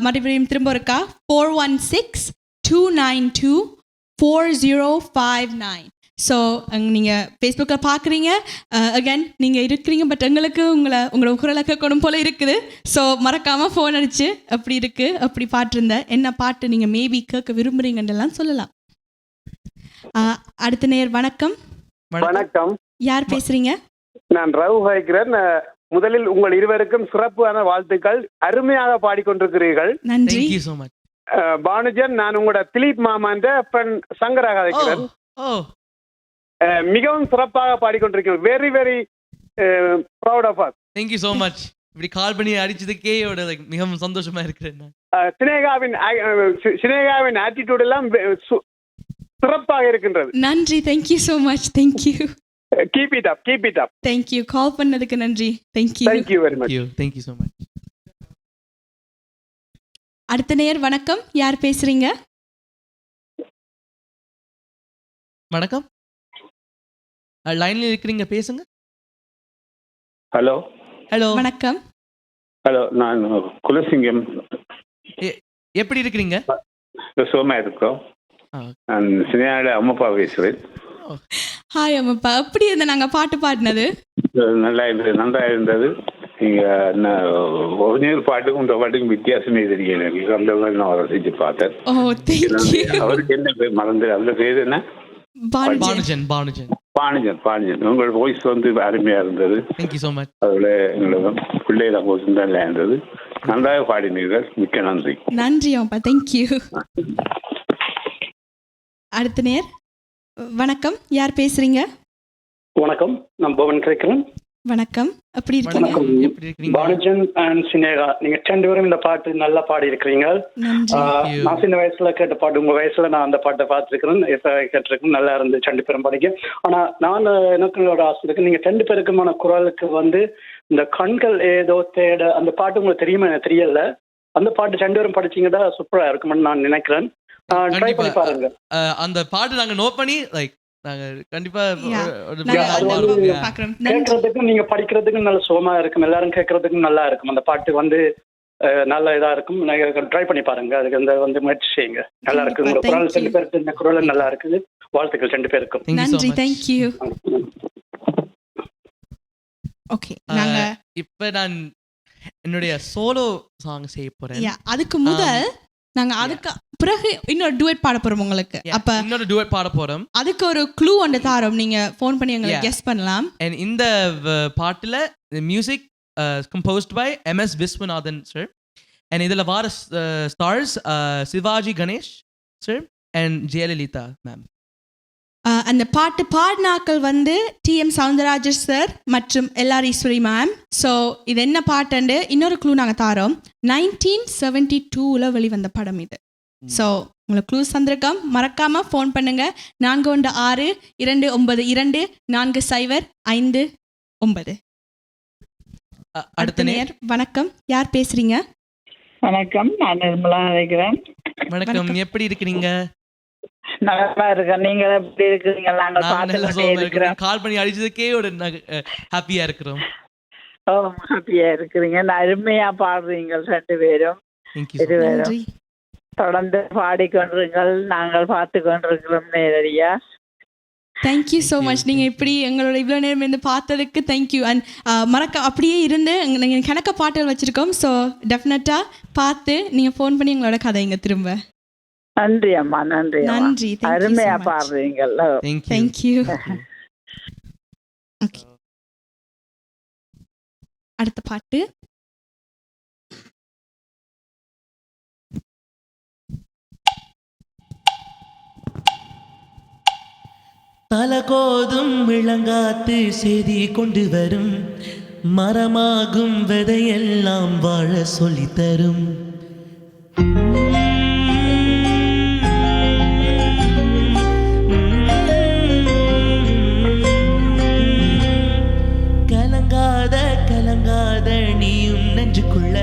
மறுபடியும் திரும்ப இருக்கா 416-292-4059. ஸோ நீங்கள் ஃபேஸ்புக்கில் பார்க்குறீங்க, அகேன் நீங்கள் இருக்கிறீங்க, பட் எங்களுக்கு உங்களோட குரலை கேட்கணும் போல் இருக்குது. ஸோ மறக்காமல் ஃபோன் அடிச்சு அப்படி இருக்குது, அப்படி பாட்டிருந்த என்ன பாட்டு நீங்கள் மேபி கேட்க விரும்புகிறீங்கன்றலாம் சொல்லலாம். அடுத்த நேர் வணக்கம். வணக்கம், யார் பேசுறீங்க? நான் ரவு ஹைக்கிறேன். முதலில் உங்கள் இருவருக்கும் சிறப்பான வாழ்த்துக்கள். அருமையாக பாடிக்கொண்டிருக்கிறீர்கள். நன்றி. Thank you so much. Banujan, நான் உங்களோட திலீப் மாமான்ற பெண் சங்கராக இருக்கிறேன். மிகவும் சிறப்பாக பாடிக்கொண்டிருக்கிறேன். Very very proud of us. Thank you so much. இப்படி கால் பண்ணி அடிச்சதுக்கே மிகவும் சந்தோஷமா இருக்கிறேன். சினேகாவின் ஆட்டிடியூட் எல்லாம் சிறப்பாக இருக்கின்றது. நன்றி. Thank you so much. Thank you. Keep it up, keep it up. Thank you. கால் பண்ணதுக்கு நன்றி. Thank you. Thank you very much. Thank you so much. அடுத்த நேர் வணக்கம். யார் பேசுறீங்க? வணக்கம், லைன்ல இருக்கிறீங்க, பேசுங்க. ஹலோ ஹலோ வணக்கம். ஹலோ, நான் குலசிங்கம். எப்படி இருக்கிறீங்க? சுகமா இருக்கோம். நான் சினியாவோட அம்மப்பா பேசுகிறேன். ஹாய் அம்மப்பா. அப்படி இருந்த நாங்கள் பாட்டு பாடினது நல்லா இருந்தது. நீங்கள் ஒரிஜினல் பாட்டுக்கும் இந்த பாட்டுக்கும் வித்தியாசமே தெரியல. அந்த மாதிரி நான் ரசிச்சு பார்த்தேன். ஓ, தேங்க்யூ. அவருக்கு என்ன பேர் மறந்து, அந்த பேர் என்ன? பானுஜன். உங்களோட வாய்ஸ் அருமையா இருந்தது. Thank you so much. அதுல எங்களோட பிள்ளைகள வாய்ஸ் தான் இருந்தது. நன்றாக பாடினீர்கள். மிக்க நன்றி. நன்றி அம்மப்பா. தேங்க்யூ. அடுத்த நேர் வணக்கம். யார் பேசுறீங்க? வணக்கம், நான் பவன் கேட்கிறேன். வணக்கம். எப்படி இருக்கீங்க? பானுஜன் அண்ட் சினேகா, நீங்க 2 பேரும் இந்த பாட்டு நல்லா பாடி இருக்கிறீங்க. நான் சின்ன வயசுல கேட்ட பாட்டு, உங்க வயசுல நான் அந்த பாட்டை பார்த்துருக்கிறேன், கேட்டிருக்கேன். நல்லா இருந்து 2 பேரும் படிக்க. ஆனா நான் எனக்கு ஆசை இருக்கு, நீங்க 2 பேருக்குமான குரலுக்கு இந்த கண்கள் ஏதோ தேட அந்த பாட்டு உங்களுக்கு தெரியுமா? எனக்கு தெரியல. அந்த பாட்டு 2 பேரும் படிச்சீங்கன்னா சூப்பரா இருக்கும்னு நான் நினைக்கிறேன். ட்ரை பண்ணி பாருங்க. அந்த பாட்டு நாங்க நோட் பண்ணி நாங்க கண்டிப்பா கேட்கறதுக்கு நீங்க படிக்கிறதுக்கு நல்ல சுகமா இருக்கும், எல்லாரும் கேட்கறதுக்கும் நல்லா இருக்கும். அந்த பாட்டு நல்ல இதா இருக்கும். ட்ரை பண்ணி பாருங்க. அதுக்கு முயற்சி செய்யுங்க. நல்லா இருக்கு. உங்க குரல் 2 பேருக்கு, இந்த குரல் நல்லா இருக்குது. வாழ்த்துக்கள் 2 பேருக்கும். நன்றி. தேங்க்யூ. ஓகே நாங்க இப்ப நான் என்னுடைய சோலோ சாங் செய்ய போறேன். அதுக்கு முதல் நாங்க அதுக்கு பிறகு இன்னொரு டுவெட் பாட போறோம் உங்களுக்கு. அப்ப இன்னொரு டுவெட் பாட போறோம். அதுக்கு ஒரு க்ளூ ஒன்று தாரோம், நீங்க ஃபோன் பண்ணி எங்களுக்கு கெஸ் பண்ணலாம். And இந்த பாட்டுல the music composed by MS Viswanathan sir, and இதுல வர stars Sivaji Ganesh sir and Jayalalithaa ma'am. அந்த பாட்டு பாடினாக்கள் வந்து TM சவுந்தரராஜர் சார் மற்றும் LR ஈஸ்வரி மேம். ஸோ இது என்ன பாட்டுண்டு இன்னொரு க்ளூ நாங்கள் தாரோம். 1972 வெளிவந்த படம் இது. ஸோ உங்களுக்கு க்ளூஸ் தந்திருக்கோம், மறக்காம ஃபோன் பண்ணுங்க 4162240559. அடுத்த நேர். வணக்கம், யார் பேசுறீங்க? வணக்கம், நான் நிர்மலா இருக்கிறேன். வணக்கம், எப்படி இருக்கிறீங்க? நல்லா இருக்கேன், நீங்க எப்படி இருக்கிறீங்க? நாங்கள் பார்த்துக்கிட்டே இருக்கிறோம். கால் பண்ணி அடிச்சதுக்கே ஒரு ஹாப்பியா இருக்கிறோம். ஹாப்பியா இருக்கிறீங்க, அருமையா பாடுறீங்க ரெண்டு பேரும். இருவரும் தொடர்ந்து பாடிக்கொண்டிருங்கள், நாங்கள் பார்த்து கொண்டிருக்கிறோம் நேரடியா. Thank you so much. நீங்கள் இப்படி எங்களோட இவ்வளோ நேரம் இருந்து பார்த்ததுக்கு தேங்க்யூ. அண்ட் மறக்க அப்படியே இருந்து நீங்கள் கணக்க பாட்டுகள் வச்சுருக்கோம். ஸோ டெஃபினட்டாக பார்த்து நீங்கள் ஃபோன் பண்ணி எங்களோட கதைங்க திரும்ப. நன்றி அம்மா, நன்றி நன்றி, அருமையா பாடுறீங்க. தேங்க்யூ. ஓகே, அடுத்த பாட்டு தலகோதும் இளங்காத்து செய்தி கொண்டு வரும், மரமாகும் விதையெல்லாம் வாழ சொல்லித்தரும். கலங்காத கலங்காத நீயும் நெஞ்சுக்குள்ள,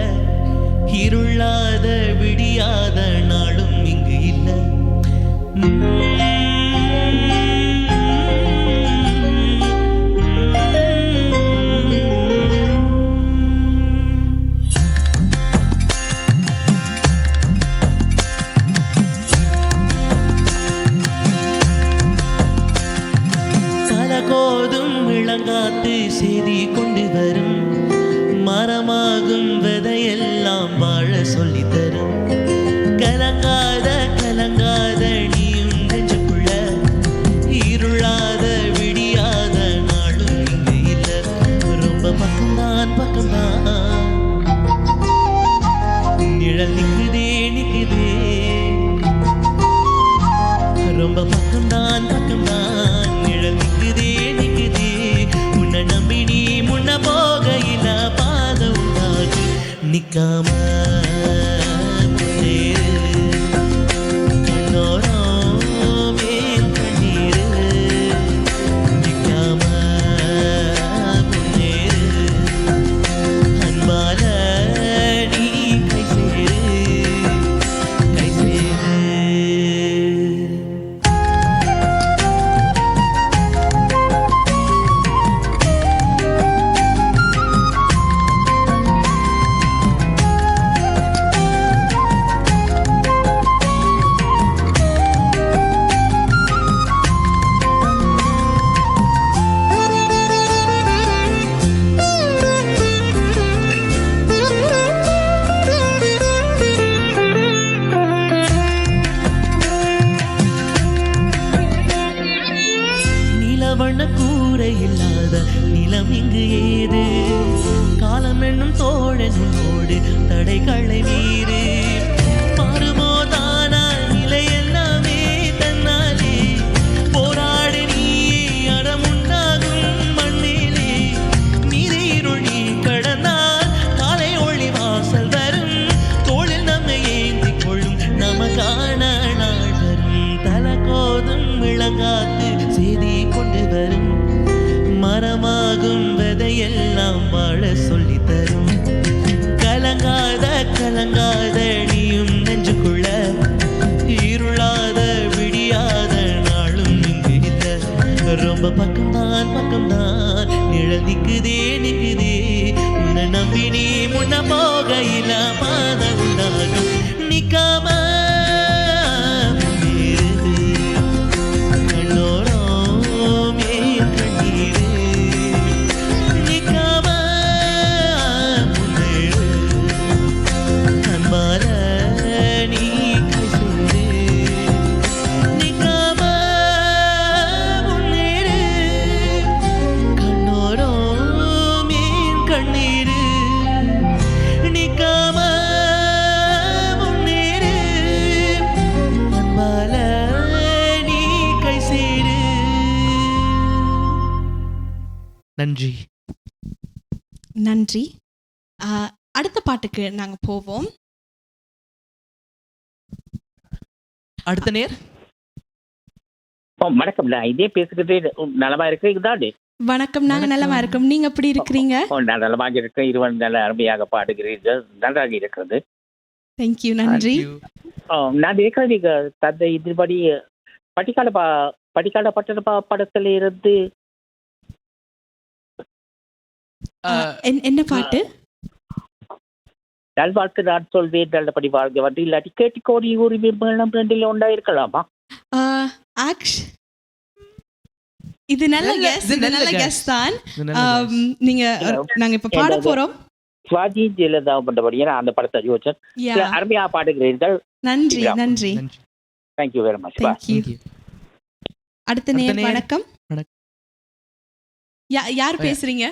இருளாத விடியாத நாளும் இங்கு இல்லை. தலகோதும் இளங்காத்து செய்தி கொண்டு வரும், மரமாகும் விதையெல்லாம் வாழ சொல்லித்தரும். கலங்காத கலங்காத நீயும் நெஞ்சுக்குள்ள, இருளாத விடியாத நாளும் இங்கு இல்லை. ரொம்ப பக்கம்தான் பக்கம்தான், நிழல் நிக்குதே நிக்குதே. ரொம்ப பக்கம்தான் பக்கம்தான், நிழல் நிக்குதே நிக்குதே. உன்னை நம்பி நீ முன்ன போகையில பாத உண்டாகு, நிக்காம வண்ண கூரை இல்லாத நிலம் இங்கு ஏது, காலம் என்னும் தோழனோடு தடைகளை மீறு. மாறுமோதானா நிலை எல்லாமே தன்னாலே, போராடு நீ அறமுண்டாகும் மண்ணிலே. நீரிருள் நீ கடந்தால் காலை ஒளி வாசல் வரும், தோளில் நம்மை ஏந்தி கொள்ளும் நமக்கான நாள் வரும். தலகோதும் இளங்காத்து செய்தி கொண்டு வரும், மரமாகும் விதையெல்லாம் வாழ சொல்லி தரும். கலங்காத கலங்காத நீயும் நெஞ்சுக்குள்ள, இருளாத விடியாத நாளும் இங்கு இல்லை. ரொம்ப பக்கம்தான் பக்கம்தான், நிழல் நிக்குதே நிக்குதே. உன்னை நம்பி நீ முன்ன போகையில பாத உண்டாகும், நிக்காம கண்ணோரம் ஏன் கண்ணீரு. நிக்காம நன்றி. நன்றி. அடுத்த பாட்டுக்கு நாங்க போவோம். அடுத்த நேர். வணக்கம், நான் இதே பேசுறது நலமா இருக்கிறீங்கதானே? வணக்கம், நாங்க நலமா இருக்கோம். நீங்க எப்படி இருக்கிறீங்க? நான் நலமாக இருக்கேன். இருவன் நல்ல அருமையாக பாடுகிறீர்கள், நன்றாக இருக்கிறது. தேங்க்யூ, நன்றி. நான் இருக்கிறேன் நீங்க தந்தை இதுபடி படிக்கால பட்டண படத்துல இருந்து என்ன பாட்டு? நல்வாழ்க்கை நான் சொல்வேன் நல்லபடி வாழ்க வந்து இல்லாட்டி கேட்டுக்கோடி உரிமை மேளம் ரெண்டில் ஒன்றா இருக்கலாமா? இது நல்ல கெஸ் தான். நீங்க நாங்க இப்ப பாட போறோம். சுவாதி ஜெயலலிதா பண்றபடியே நான் அந்த படத்தை யோசிச்சேன். அருமையா பாடுகிறீர்கள். நன்றி, நன்றி. Thank you very much. தேங்க்யூ. அடுத்த நேர். வணக்கம். யார் பேசுறீங்க?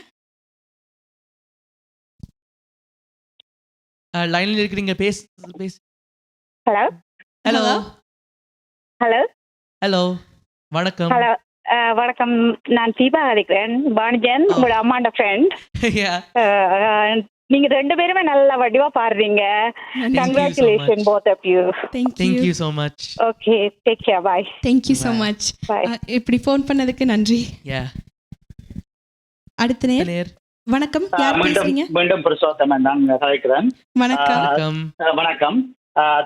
லைன்ல இருக்கீங்க, பேசு. ஹலோ ஹலோ ஹலோ ஹலோ வணக்கம். ஹலோ வணக்கம், நான் தீபா அழைக்கிறேன். பானுஜன் உங்களோட அம்மாண்ட ஃப்ரெண்ட். நீங்க ரெண்டு பேருமே நல்ல வடிவா பாடுறீங்க. Congratulation both of you. Thank you so much. Okay, take care, bye. Thank you so much. இப்படி ஃபோன் பண்ணதுக்கு நன்றி. அடுத்த நேர். வணக்கம், யார் பேசுறீங்க? மீண்டும் புருஷோத்தமன் தான் கதைக்கிறேன். வணக்கம். வணக்கம்.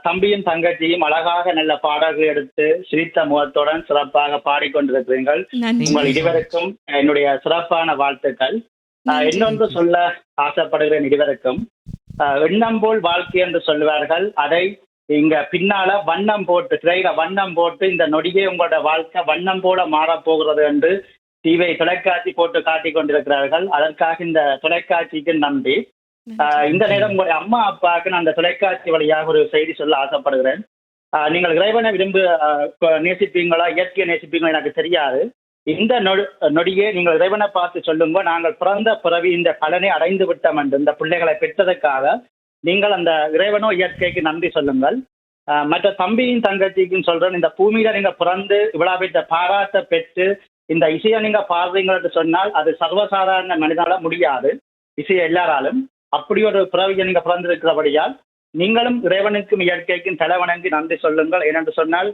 தம்பியும் தங்கச்சியும் அழகாக நல்ல பாடல்கள் எடுத்து சிரித்த முகத்துடன் சிறப்பாக பாடிக்கொண்டிருக்கிறீர்கள். உங்கள் இருவருக்கும் என்னுடைய சிறப்பான வாழ்த்துக்கள். இன்னொன்று சொல்ல ஆசைப்படுகிறேன் இருவருக்கும். எண்ணம் போல் வாழ்க்கை என்று சொல்லுவார்கள். அதை இங்க பின்னால வண்ணம் போட்டு, திரையில வண்ணம் போட்டு இந்த நொடியே உங்களோட வாழ்க்கை வண்ணம் போல மாறப்போகிறது என்று டிவி தொலைக்காட்சி போட்டு காட்டிக் கொண்டிருக்கிறார்கள். அதற்காக இந்த தொலைக்காட்சிக்கு நன்றி. இந்த நேரம் உங்களுடைய அம்மா அப்பாவுக்கு நான் அந்த தொலைக்காட்சி வழியாக ஒரு செய்தி சொல்ல ஆசைப்படுகிறேன். நீங்கள் இறைவனை நேசிப்பீங்களா, இயற்கையை நேசிப்பீங்களா எனக்கு தெரியாது. இந்த நொடியே நீங்கள் இறைவனை பார்த்து சொல்லுங்க, நாங்கள் பிறந்த பிறவி இந்த பலனை அடைந்து விட்டோம் என்று இந்த பிள்ளைகளை பெற்றதற்காக நீங்கள் அந்த இறைவனோ இயற்கைக்கு நன்றி சொல்லுங்கள். மற்ற தம்பியும் தங்கச்சிக்கும் சொல்றேன், இந்த பூமியில நீங்க பிறந்து இவ்வளவு பெற்ற பாராட்ட பெற்று இந்த இசையை நீங்க பாடுறீங்க என்று சொன்னால் அது சர்வசாதாரண மனிதனால முடியாது. இசையை எல்லாராலும் அப்படி ஒரு பிறவியை நீங்க பிறந்திருக்கிறபடியால் நீங்களும் இறைவனுக்கும் இயற்கைக்கும் தலைவணங்கி நன்றி சொல்லுங்கள். ஏனென்று சொன்னால்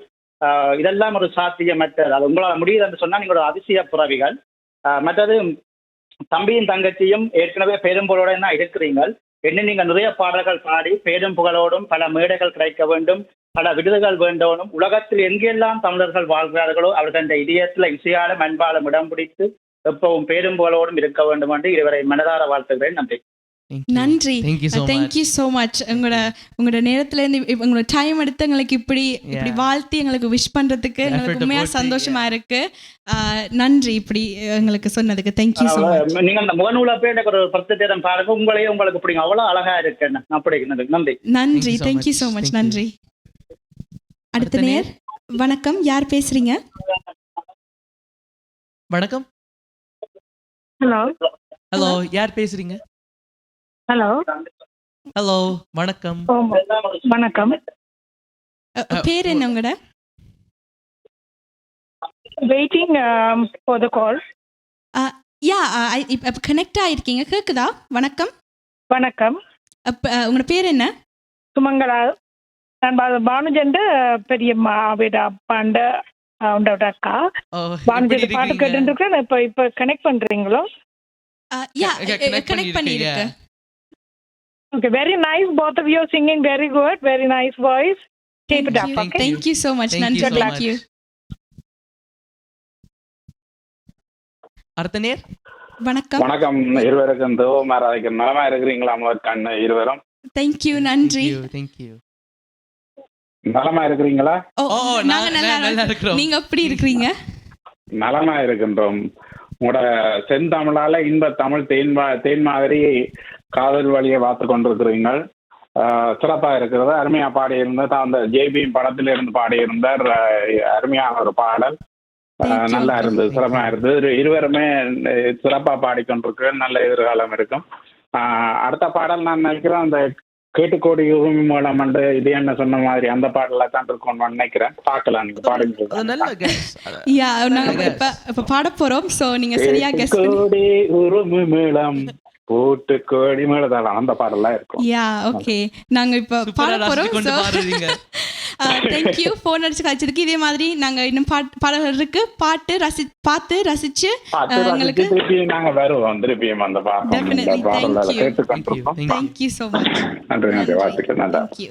இதெல்லாம் ஒரு சாத்தியமற்றது. அது உங்களால் முடியுது என்று சொன்னால் நீங்கள் ஒரு அதிசய பிறவிகள். மற்றது தம்பியும் தங்கச்சியும் ஏற்கனவே பெரும்புகளோட தான் இருக்கிறீங்கள். என்ன நீங்கள் நிறைய பாடல்கள் பாடி பேரும் புகழோடும் பல மேடைகள் கிடைக்க வேண்டும், பல விருதுகள் வேண்டோனும். உலகத்தில் எங்கெல்லாம் தமிழர்கள் வாழ்கிறார்களோ அவர்கள் இந்த இதயத்தில் இசையாலும் அன்பாலும் இடம் பிடித்து எப்பவும் பேரும் புகழோடும் இருக்க வேண்டும் என்று இருவரை மனதார வாழ்த்துகிறேன். நன்றி. நன்றி. Thank you so much. உங்களோட நேரத்துல இருந்து உங்களோட டைம் எடுத்து எங்களுக்கு இப்படி வாழ்த்தி எங்களுக்கு விஷ் பண்றதுக்கு எங்களுக்கு உண்மையா சந்தோஷமா இருக்கு. நன்றி இப்படி எங்களுக்கு சொன்னதுக்கு. Thank you so much. நீங்க அந்த முகநூல போய் எனக்கு ஒரு 10 தேரம் பாருங்க, உங்களையே உங்களுக்கு பிடிக்கும், அவ்வளவு அழகா இருக்கு. அப்படி நன்றி. நன்றி, தேங்க்யூ ஸோ மச். நன்றி. அடுத்த நேர். வணக்கம், யார் பேசுறீங்க? வணக்கம். ஹலோ ஹலோ யார் பேசுறீங்க? ஹலோ ஹலோ வணக்கம். வணக்கம். பேர் என்ன உங்களோட? வெயிட்டிங் ஃபார் தி கால். இப்ப கனெக்ட் ஆயிருக்கீங்க, கேக்குதா? வணக்கம். வணக்கம். உங்களோட பேர் என்ன? சுமங்கலா. நான் பானுஜன் பெரியம்மா அவட அப்பாண்ட உண்டோட அக்கா. பானுஜன் பாட்டு கேட்டுருக்கேன். இப்ப கனெக்ட் பண்றீங்களோ? கனெக்ட் பண்ணிருக்கு. Okay, very nice. Both of you are singing very good. Very nice voice. Keep it up. Okay. Thank you so much. Nandri. Thank you. அடுத்த நேர். வணக்கம். வணக்கம் இருவருக்கும். தேவமாராய்க்கு நலமா இருக்கிறீங்களா? கண்ணு இருவரும். Thank you. நன்றி. Thank you. நலமா இருக்கிறீங்களா? நாங்க நல்லா இருக்கிறோம். நீங்க எப்படி இருக்கீங்க? நலமா இருக்கின்றோம். உங்களோட செந்தமிழால இன்ப தமிழ் தேன் மாதிரி காதல் வழியை பார்த்து கொண்டிருக்கிறீர்கள். சிறப்பாக இருக்கிறது. அருமையா பாடியிருந்தார். அந்த ஜேபி படத்தில இருந்து பாடியிருந்தார். அருமையான ஒரு பாடல். நல்லா இருந்தது, சிறப்பா இருந்தது. இருவருமே சிறப்பா பாடிக்கொண்டிருக்கிறேன். நல்ல எதிர்காலம் இருக்கும். அடுத்த பாடல் நான் நினைக்கிறேன் அந்த கேட்டுக்கோடி உரிமை மூலம் இது என்ன சொன்ன மாதிரி அந்த பாடலாம் தான் இருக்கும்னு நினைக்கிறேன். பார்க்கலாம், நீங்க பாடுங்க. நல்ல guess. யா நாங்க இப்ப பாட போறோம். சோ நீங்க சரியா கெஸ் பண்ணி கேட்டுக்கோடி உரிமை மூலம் போட்டு கோடி மேலதாளம் அந்த பாடலாம் இருக்கும். யா ஓகே, நாங்க இப்ப பாட போறோம். கொண்டு பாடுறீங்க. தேங்க் யூ ஃபோன் அடிச்சு கழிச்சிருக்கு. இதே மாதிரி நாங்க இன்னும் பாடல்களுக்கு பார்த்து ரசிச்சு உங்களுக்கு திருப்பியும் நாங்க வருவோம். திருப்பியும் அந்த பாடல கேட்டுக்கொண்டிருக்கோம். Thank you so much. நன்றி, வாழ்த்துக்கள். நல்லா. Thank you.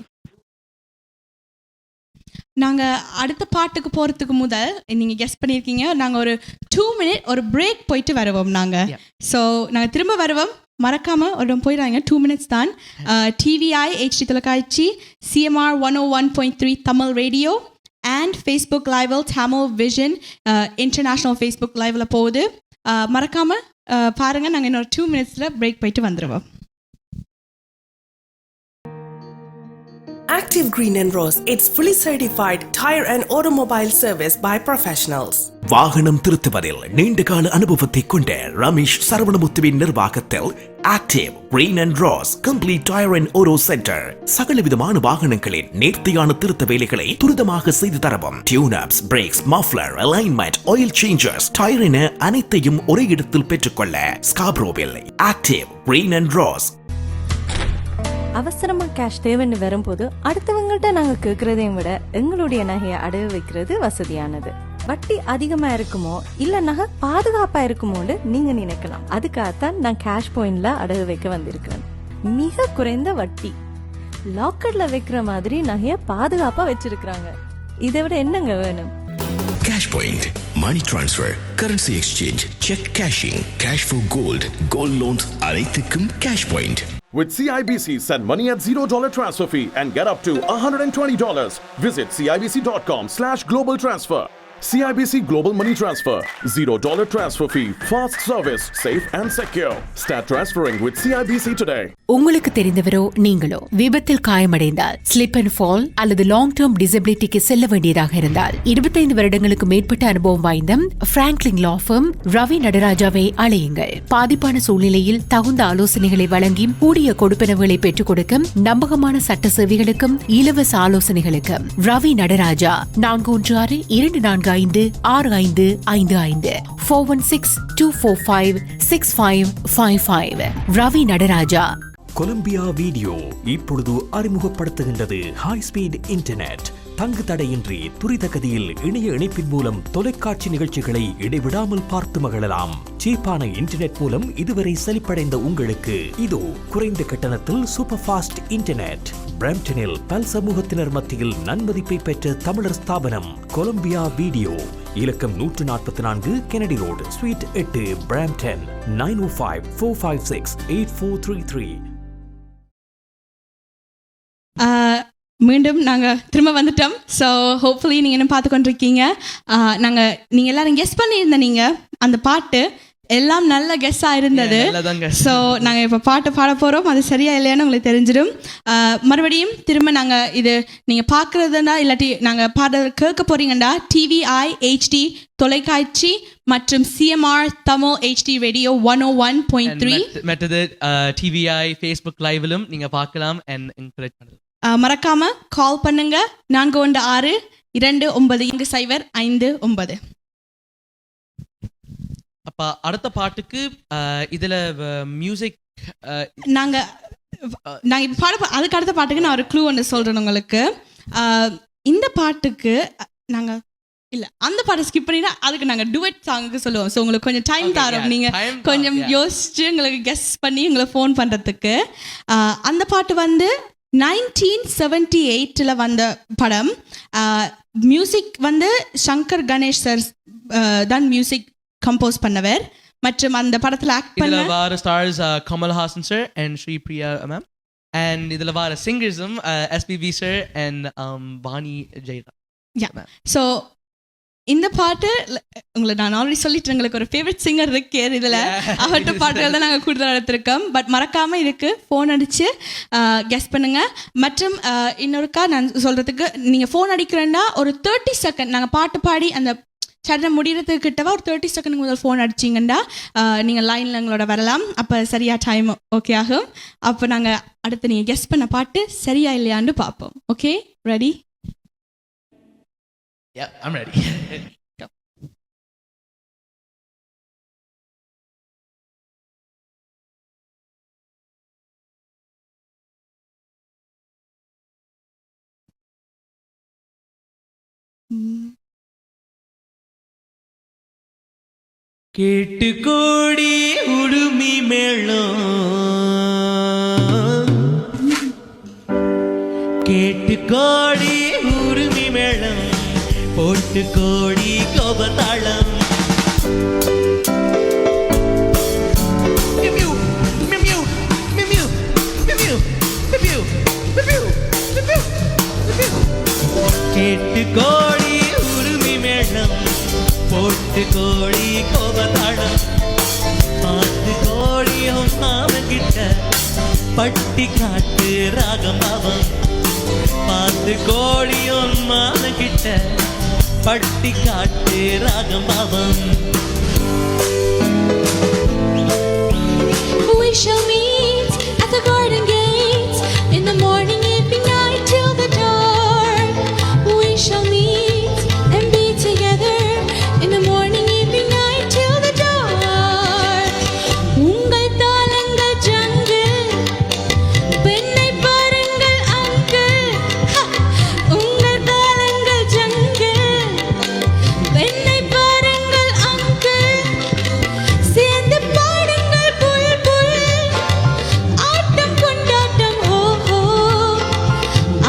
நாங்க அடுத்த பாட்டுக்கு போறதுக்கு முதல் நீங்க கெஸ் பண்ணிருக்கீங்க, நாங்க ஒரு 2 minute ஒரு பிரேக் போயிட்டு வருவோம் நாங்க. ஸோ நாங்க திரும்ப வருவோம், மறக்காம ஒரு போயிடாங்க. 2 minutes தான். TVI HD தொலைக்காட்சி, CMR 101.3 Tamil radio and Facebook லைவில் தமிழ் விஷன் இன்டர்நேஷ்னல் ஃபேஸ்புக் லைவ்ல போகுது. மறக்காம பாருங்க. நாங்கள் இன்னொரு 2 minutesல பிரேக் போயிட்டு வந்துடுவோம். Active Green and Rose, it's fully certified tire and automobile service by professionals. வாகனம் திருத்துவதில் நீண்டகால அனுபவத்தை கொண்ட ரமேஷ் சரவணமுத்துவின் நிர்வாகத்தில் active green and rose complete tyre and auto centre சகல விதமான வாகனங்களின் நேர்த்தியான திருத்த வேலைகளை துரிதமாக செய்து தரவும். Tune ups, brakes, muffler, alignment, oil changers, tyre என அனைத்தையும் ஒரே இடத்தில் பெற்றுக்கொள்ள ஸ்காப்ரோவில் ஆக்டிவ் கிரீன் அண்ட் ரோஸ். அவசரமா கேஷ் தேவைன்னு வரும்போது அடுத்தவங்கள்ட்ட நாங்க கேட்கறதையும் விட எங்களுடைய நகையை அடகு வைக்கிறது வசதியானது. வட்டி அதிகமா இருக்குமோ இல்ல நகை பாதுகாப்பா இருக்குமோன்னு நீங்க நினைக்கலாம். அதுக்காகத்தான் நான் கேஷ் பாயிண்ட்ல அடகு வைக்க வந்திருக்கிறேன். மிக குறைந்த வட்டி, லாக்கர்ல வைக்கிற மாதிரி நகைய பாதுகாப்பா வச்சிருக்காங்க. இதை விட என்னங்க வேணும்? Cash point, money transfer, currency exchange, cheque cashing, cash for gold, gold loans அனைத்துக்கும் cash point. With CIBC, send money at $0 transfer fee and get up to $120. Visit CIBC.com/global transfer. CIBC Global Money Transfer. $0 transfer fee. Fast service. Safe and secure. Start transferring with CIBC today. உங்களுக்கு தெரிந்தவரோ நீங்களோ விபத்தில் காயமடைந்தால், slip and fall அல்லது long term டிசபிலிட்டிக்கு செல்ல வேண்டியதாக இருந்தால் 25 வருடங்களுக்கு மேற்பட்ட அனுபவம் வாய்ந்த பிராங்க்லின் லா ஃபர்ம் ரவி நடராஜாவை அழையுங்கள். பாதிப்பான சூழ்நிலையில் தகுந்த ஆலோசனைகளை வழங்கி கூடிய கொடுப்பனவுகளை பெற்றுக் கொடுக்கும் நம்பகமான சட்ட சேவைகளுக்கும் இலவச ஆலோசனைகளுக்கும் ரவி நடராஜா 413-445-6555 416-245-6555. ரவி நடராஜா. கொலம்பியா வீடியோ இப்பொழுது அறிமுகப்படுத்துகின்றது ஹை ஸ்பீட் இன்டர்நெட். தங்கு தடையின்றி துரித கதியில் இணைய இணைப்பின் மூலம் தொலைக்காட்சி நிகழ்ச்சிகளை இடைவிடாமல் பார்த்து மகிழலாம். சீப்பான இன்டர்நெட் மூலம் இதுவரை செழிப்படைந்த உங்களுக்கு இதோ குறைந்த கட்டணத்தில் சூப்பர் ஃபாஸ்ட் இன்டர்நெட். பிரம்டனில் பல் சமூகத்தினர் மத்தியில் நன்மதிப்பை பெற்ற தமிழர் ஸ்தாபனம் கொலம்பியா வீடியோ. இலக்கம் 144 கெனடி ரோடு, ஸ்வீட் 8, பிரம்டன். 905-456-8433. மீண்டும் நாங்கள் திரும்ப வந்துட்டோம். ஸோ ஹோப்ஃபுல்லி நீங்கள் இன்னும் பார்த்து கொண்டிருக்கீங்க. நீங்கள் எல்லாரும் கெஸ் பண்ணியிருந்த நீங்கள் அந்த பாட்டு எல்லாம் நல்ல கெஸ்ஸாக இருந்தது. ஸோ நாங்கள் இப்போ பாட்டு பாட போகிறோம். அது சரியா இல்லையான்னு உங்களுக்கு தெரிஞ்சிடும். மறுபடியும் திரும்ப நாங்கள் இது நீங்கள் பார்க்குறதுனா இல்லாட்டி நாங்கள் பாட கேட்க போகிறீங்கண்டா TVI HD தொலைக்காட்சி மற்றும் CMR தமிழ் HD ரேடியோ 101.3 மற்றது TVI ஃபேஸ்புக் லைவிலும் நீங்கள் பார்க்கலாம். மறக்காம கால் பண்ணுங்க 416-2950-59. அப்ப அடுத்த பாட்டுக்கு இதுல மியூசிக் நாங்க அதுக்கு அடுத்த பாட்டுக்கு நான் ஒரு க்ளூ ஒன்று சொல்றேன் உங்களுக்கு. இந்த பாட்டுக்கு நாங்க இல்ல அந்த பாட்டை ஸ்கிப் பண்ணினா அதுக்கு நாங்க டுவெட் சாங்குக்கு சொல்லுவோம். ஸோ உங்களுக்கு கொஞ்சம் டைம் தரோம். நீங்க கொஞ்சம் யோசிச்சு உங்களுக்கு கெஸ் பண்ணி உங்களை ஃபோன் பண்றதுக்கு. அந்த பாட்டு வந்து 1978 வந்த படம். மியூசிக் வந்து சங்கர் கணேஷ் சார் தான் மியூசிக் கம்போஸ் பண்ணவர். மற்றும் அந்த படத்தில் ஆக்ட் பண்ண வர stars Kamal Haasan sir and Sripriya ma'am. And இதில் வர சிங்கர்ஸும் SPB sir and Vani Jayaram. So இந்த பாட்டு உங்களை நான் ஆல்ரெடி சொல்லிட்டு எங்களுக்கு ஒரு ஃபேவரட் சிங்கர் இருக்கு இதில். அவர்கிட்ட பாட்டுகள் தான் நாங்கள் கூடுதல் எடுத்திருக்கோம். பட் மறக்காமல் இதுக்கு ஃபோன் அடித்து கெஸ் பண்ணுங்கள். மற்றும் இன்னொருக்கா நான் சொல்கிறதுக்கு நீங்கள் ஃபோன் அடிக்கிறேன்னா ஒரு 30 செகண்ட் நாங்கள் பாட்டு பாடி அந்த சட்டை முடிகிறதுக்கு கிட்டவா ஒரு 30 செகண்ட் முதல் ஃபோன் அடிச்சிங்கன்னா நீங்கள் லைனில் எங்களோட வரலாம். அப்போ சரியாக டைம் ஓகே ஆகும். அப்போ நாங்கள் அடுத்து நீங்கள் கெஸ் பண்ண பாட்டு சரியா இல்லையான்னு பார்ப்போம். Okay, ready? Yeah, I'm ready. கேட்டு கோடி உடுமி மேளம், கேட்டு கோடி உடுமி மேளம், போட்டு கோடி கோபதாளம். கேட்டு கோடி உடுமி மேளம், போட்டு கோடி கோபதாளம். பாட்டு கோடியும் மாமகிட்ட பட்டி காட்டு ராகம் பாவம். பாட்டு கோடியும் மாமகிட்ட பட்டி காட்டு ராகம் பாவம். We shall meet at the garden gate in the morning, evening, night till the dark. We shall meet and be together in the morning, evening, night till the dark. உங்கள் தாளங்கள் ஜங்கிள், பெண்ணை பாருங்கள் அங்கிள். உங்கள் தாளங்கள் jungle, பெண்ணை பாருங்கள் uncle. சேர்ந்து பாடுங்கள் புல் புல், ஆட்டம் கொண்டாட்டம் ஹோ ஹோ,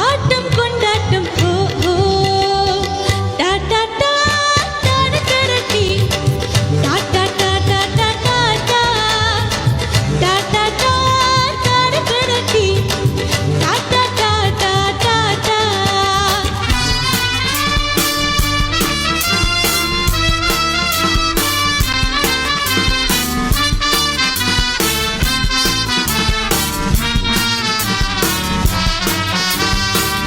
ஆட்டம் கொண்டாட்டம் ஹோ ஹோ. டா டா டா டாட டடடி, டா டா டா டா டா டா டா, டா டா டா டாட டடடி, டா டா டா டா டா டா.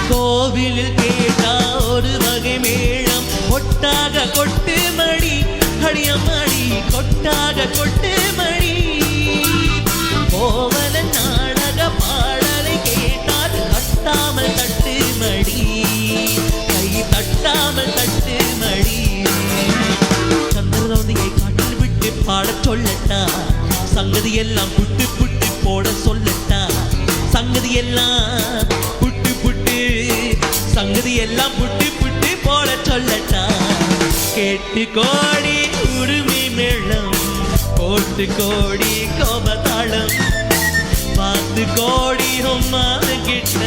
கோவிலில் கேட்டா ஒரு வகை மேளம், கொட்டாக கொட்டு மணி, அடியமணி கொட்டாக கொட்டு மணி. கோவல நாடக பாடலை கேட்டால் தட்டாமல் தட்டு மணி, கை தட்டாமல் தட்டு மணி. சந்திரதோதியை காட்டில் விட்டு பாடச் சொல்லட்டா, சங்கதி எல்லாம் புட்டு புட்டு போட சொல்லட்டா. சங்கதி எல்லாம் புட்டு புட்டு, சங்கதி எல்லாம் புட்டு புட்டு போட சொல்லட்டா. கேட்டு கோடி உடுமி மேளம், போட்டு கோடி கோபதாளம். பார்த்து கோடி உம்மான கிட்ட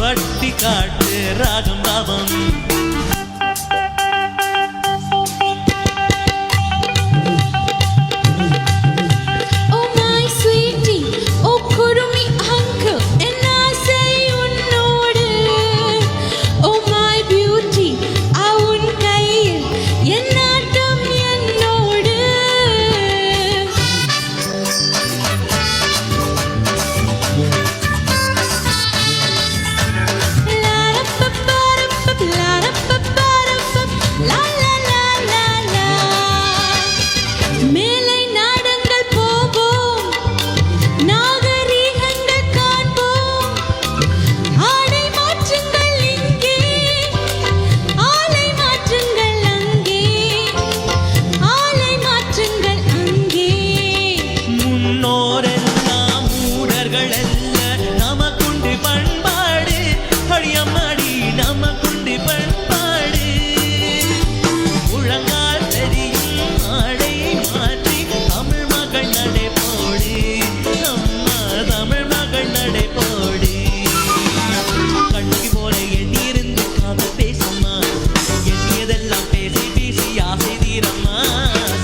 வட்டி காட்டு ராகம் பாவம். Oh my sweetie, oh kurumi uncle, and I say உன்னோடு. Oh my beauty, உன் கையில் என் நாட்டம் என்னோடு. லாரப்பப்பரப்பப், லாரப்பப்பரப்பப், லா லா லா லா லா. மேலை நாடங்கள் போவோம், நாகரீகங்கள் காண்போம். ஆடை மாற்றுங்கள் இங்கே, ஆலை மாற்றுங்கள் அங்கே, ஆலை மாற்றுங்கள் அங்கே. முன்னோரெல்லாம் மூடர்கள் அல்ல, நமக்குண்டு பண்பாடு. அடியம்மாடி நமக்குண்டு பண்பாடு. முழங்கால் தெரியும் ஆடை மாற்றி தமிழ் மகள் நடை போடு, அம்மா தமிழ் மகள் நடை போடு. கண்ணுக்கு போல எண்ணியிருந்து காதல் பேசம்மா, எண்ணியதெல்லாம் பேசி பேசி ஆசை தீரம்மா.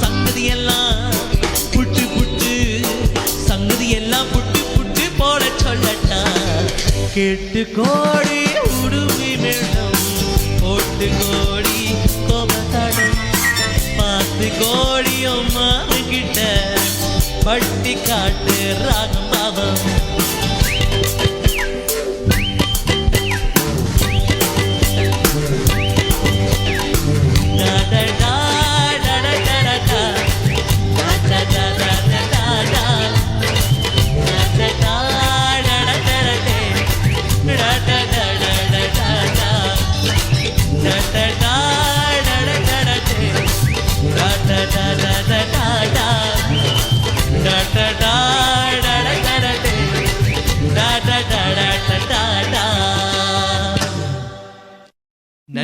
சங்கதி எல்லாம் புட்டு புட்டு, சங்கதி எல்லாம் புட்டு புட்டு போட சொல்லட்டா. கேட்டு கோடி உடுமி மேளம், போட்டு கோடி கோபதாளம். பார்த்து கோடியும் மாறுகிட்ட பட்டி காட்டு ராகம் பாவம். டா டா டா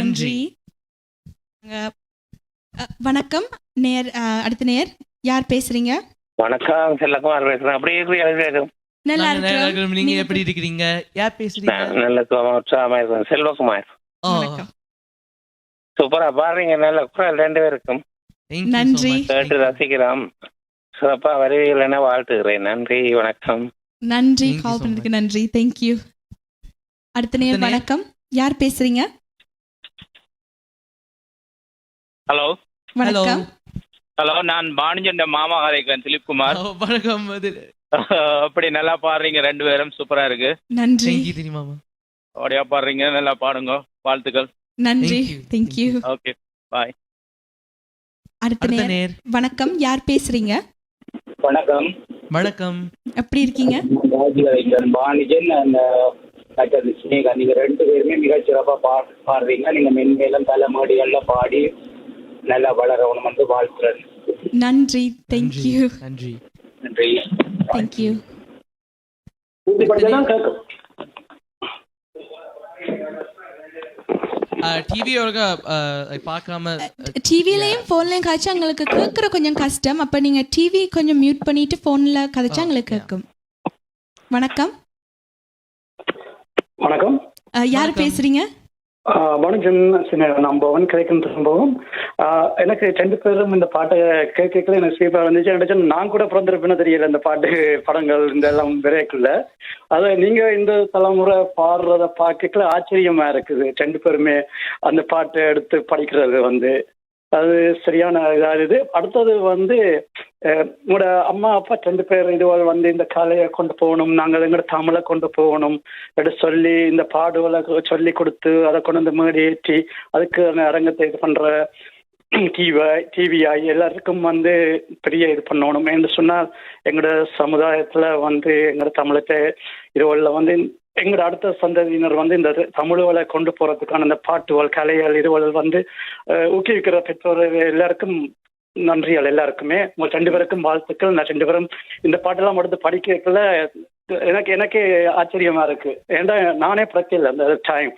நன்றி. வணக்கம் நேர். அடுத்த நேர் யார் பேசுறீங்க? வணக்கம், செல்லக்குமார் பேசுறேன். அப்படி இருக்கிறீங்க? நல்லா நல்லா இருக்கிறோம். இருக்கிறோம். நீங்க எப்படி இருக்கிறீங்க? யார் பேசுறீங்க? நல்ல உற்சாகமா இருக்கேன். செல்வகுமார். வணக்கம். சூப்பரா பாடுறீங்க. நல்ல குரல் 2 பேருக்கும். நன்றி. கேட்டு ரசிக்கிறோம். சிறப்பா வருவீர்கள் என வாழ்த்துகிறேன். நன்றி, வணக்கம். நன்றி. கால் பண்ணதுக்கு நன்றி. தேங்க்யூ. அடுத்த நேர் வணக்கம். யார் பேசுறீங்க? ஹலோ வணக்கம். ஹலோ, நான் பாணிஜண்ட மாமா கதைக்கிறேன், திலீப்குமார். வணக்கம். அப்படி நல்லா பாடுறீங்க, 2 பேரும் சூப்பரா இருக்கு. நன்றி. மாமா அப்படியா பாடுறீங்க, நல்லா பாடுங்க. வாழ்த்துக்கள். நன்றி. தேங்க்யூ. ஓகே, பாய். அடுத்த நேர் வணக்கம். யார் பேசுறீங்க? வணக்கம். வணக்கம். எப்படி இருக்கீங்க? ராஜி கலைஞன், பாணிஜன் and டாக்டர் ஸ்னேகா. நீங்க 2 பேருமே மிகச் சிறப்பா பாடுறீங்க. நீங்க மென்மேலும் பல மேடைகள்ல பாடி நல்லா வளரணும் என்று வாழ்த்துறேன். நன்றி. தேங்க்யூ. நன்றி. நன்றி. தேங்க்யூ. டிவியோட பார்க்காம டிவிலையும் ஃபோன்லையும் காய்ச்சா எங்களுக்கு கேட்குற கொஞ்சம் கஷ்டம். அப்போ நீங்கள் டிவி கொஞ்சம் மியூட் பண்ணிட்டு ஃபோனில் கதைச்சா எங்களுக்கு கேட்கும். வணக்கம். வணக்கம். யார் பேசுறீங்க? வணக்கம். நான் பவன் கிடைக்கும் திரும்பவும். எனக்கு 2 பேரும் இந்த பாட்டை கேட்கல எனக்கு சீப்பா இருந்துச்சு. நான் கூட பிறந்திருப்பேன்னு தெரியல இந்த பாட்டு படங்கள் இந்த எல்லாம் விரைக்குள்ள. அதை நீங்க இந்த தலைமுறை பாடுறத பார்க்கல ஆச்சரியமா இருக்குது. 2 பேருமே அந்த பாட்டை எடுத்து படிக்கிறது அது சரியான இதாகுது. அடுத்தது உங்களோட அம்மா அப்பா 2 பேர் இதுவரை இந்த கலையை கொண்டு போகணும், நாங்கள் எங்களோட தமிழை கொண்டு போகணும் சொல்லி இந்த பாடுகளை சொல்லி கொடுத்து அதை கொண்டு வந்து மேடேற்றி அதுக்கு அரங்கத்தை இது பண்ற டிவிஐ எல்லாருக்கும் பெரிய இது பண்ணணும் என்று சொன்னால் எங்களோட சமுதாயத்துல எங்களோட தமிழத்தை இதுவரை எங்களோட அடுத்த சந்ததியினர் இந்த தமிழ்களை கொண்டு போறதுக்கான இந்த பாட்டுகள் கலைகள் இதுவள் ஊக்குவிக்கிற பெற்றோர் எல்லாருக்கும் நன்றிகள். எல்லாருக்குமே உங்க 2 பேருக்கும் வாழ்த்துக்கள். நான் 2 பேரும் இந்த பாட்டெல்லாம் எடுத்து படிக்கல எனக்கே ஆச்சரியமா இருக்கு. ஏன்டா நானே பிறக்கல அந்த டைம்.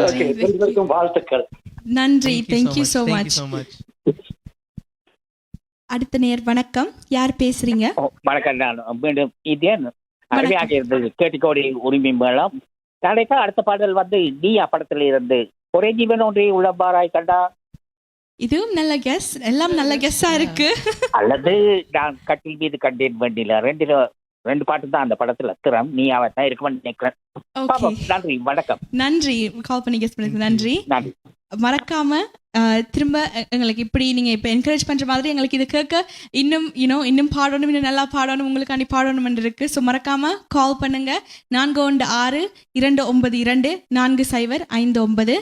ஓகே, 2 பேருக்கும் வாழ்த்துக்கள். நன்றி. Thank you so much. அடுத்த நேர் வணக்கம். யார் பேசுறீங்க? வணக்கம். நான் மீண்டும் இதேன் அருமையாக இருந்தது. கேட்டுக்கோடி உரிமை மேளம். நாளைக்கு அடுத்த பாடல் நீயா படத்துல இருந்து ஒரே ஜீவன் ஒன்றே உள்ளபாராய் கண்டா. இதுவும் நல்ல கெஸ். எல்லாம் நல்ல கெஸ்ஸா இருக்கு. அல்லது நான் கட்டில் மீது கண்டேன் வண்டியில 2 பாட்டு தான் அந்த படத்துல திறம். நீ அவன் தான் இருக்குமென்னு நினைக்கிறேன். நன்றி, வணக்கம். நன்றி. கால் பண்ணி கெஸ் பண்ணதுக்கு நன்றி. மறக்காம திரும்ப எங்களுக்கு இப்படி நீங்க இப்ப என்கரேஜ் பண்ற மாதிரி எங்களுக்கு இது கேட்க இன்னும் பாடணும், இன்னும் நல்லா பாடணும், உங்களுக்காண்டி பாடணும் இருக்கு. ஸோ மறக்காம கால் பண்ணுங்க. 416-292-4059.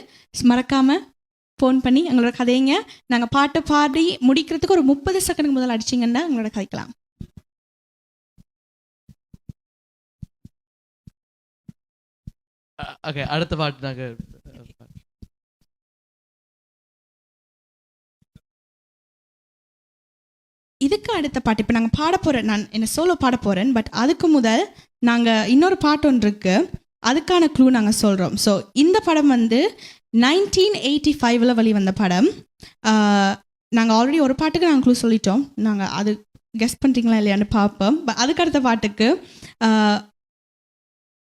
மறக்காம ஃபோன் பண்ணி எங்களோட கதைங்க. நாங்கள் பாட்டை பாடி முடிக்கிறதுக்கு ஒரு 30 செகண்டுக்கு முதல் அடிச்சிங்கன்னா எங்களோட கதைக்கலாம். ஓகே, அடுத்த பாட்டு நாங்கள் இதுக்கு அடுத்த பாட்டு இப்போ நாங்கள் பாட போகிறேன். நான் என்ன சோலோ பாட போகிறேன். பட் அதுக்கு முதல் நாங்கள் இன்னொரு பாட்டு ஒன்று இருக்கு, அதுக்கான க்ளூ நாங்கள் சொல்கிறோம். ஸோ இந்த படம் 1985 வெளிவந்த படம். நாங்கள் ஆல்ரெடி ஒரு பாட்டுக்கு நாங்கள் க்ளூ சொல்லிட்டோம். நாங்கள் அது கெஸ் பண்ணுறீங்களா இல்லையான்னு பார்ப்போம். அதுக்கு அடுத்த பாட்டுக்கு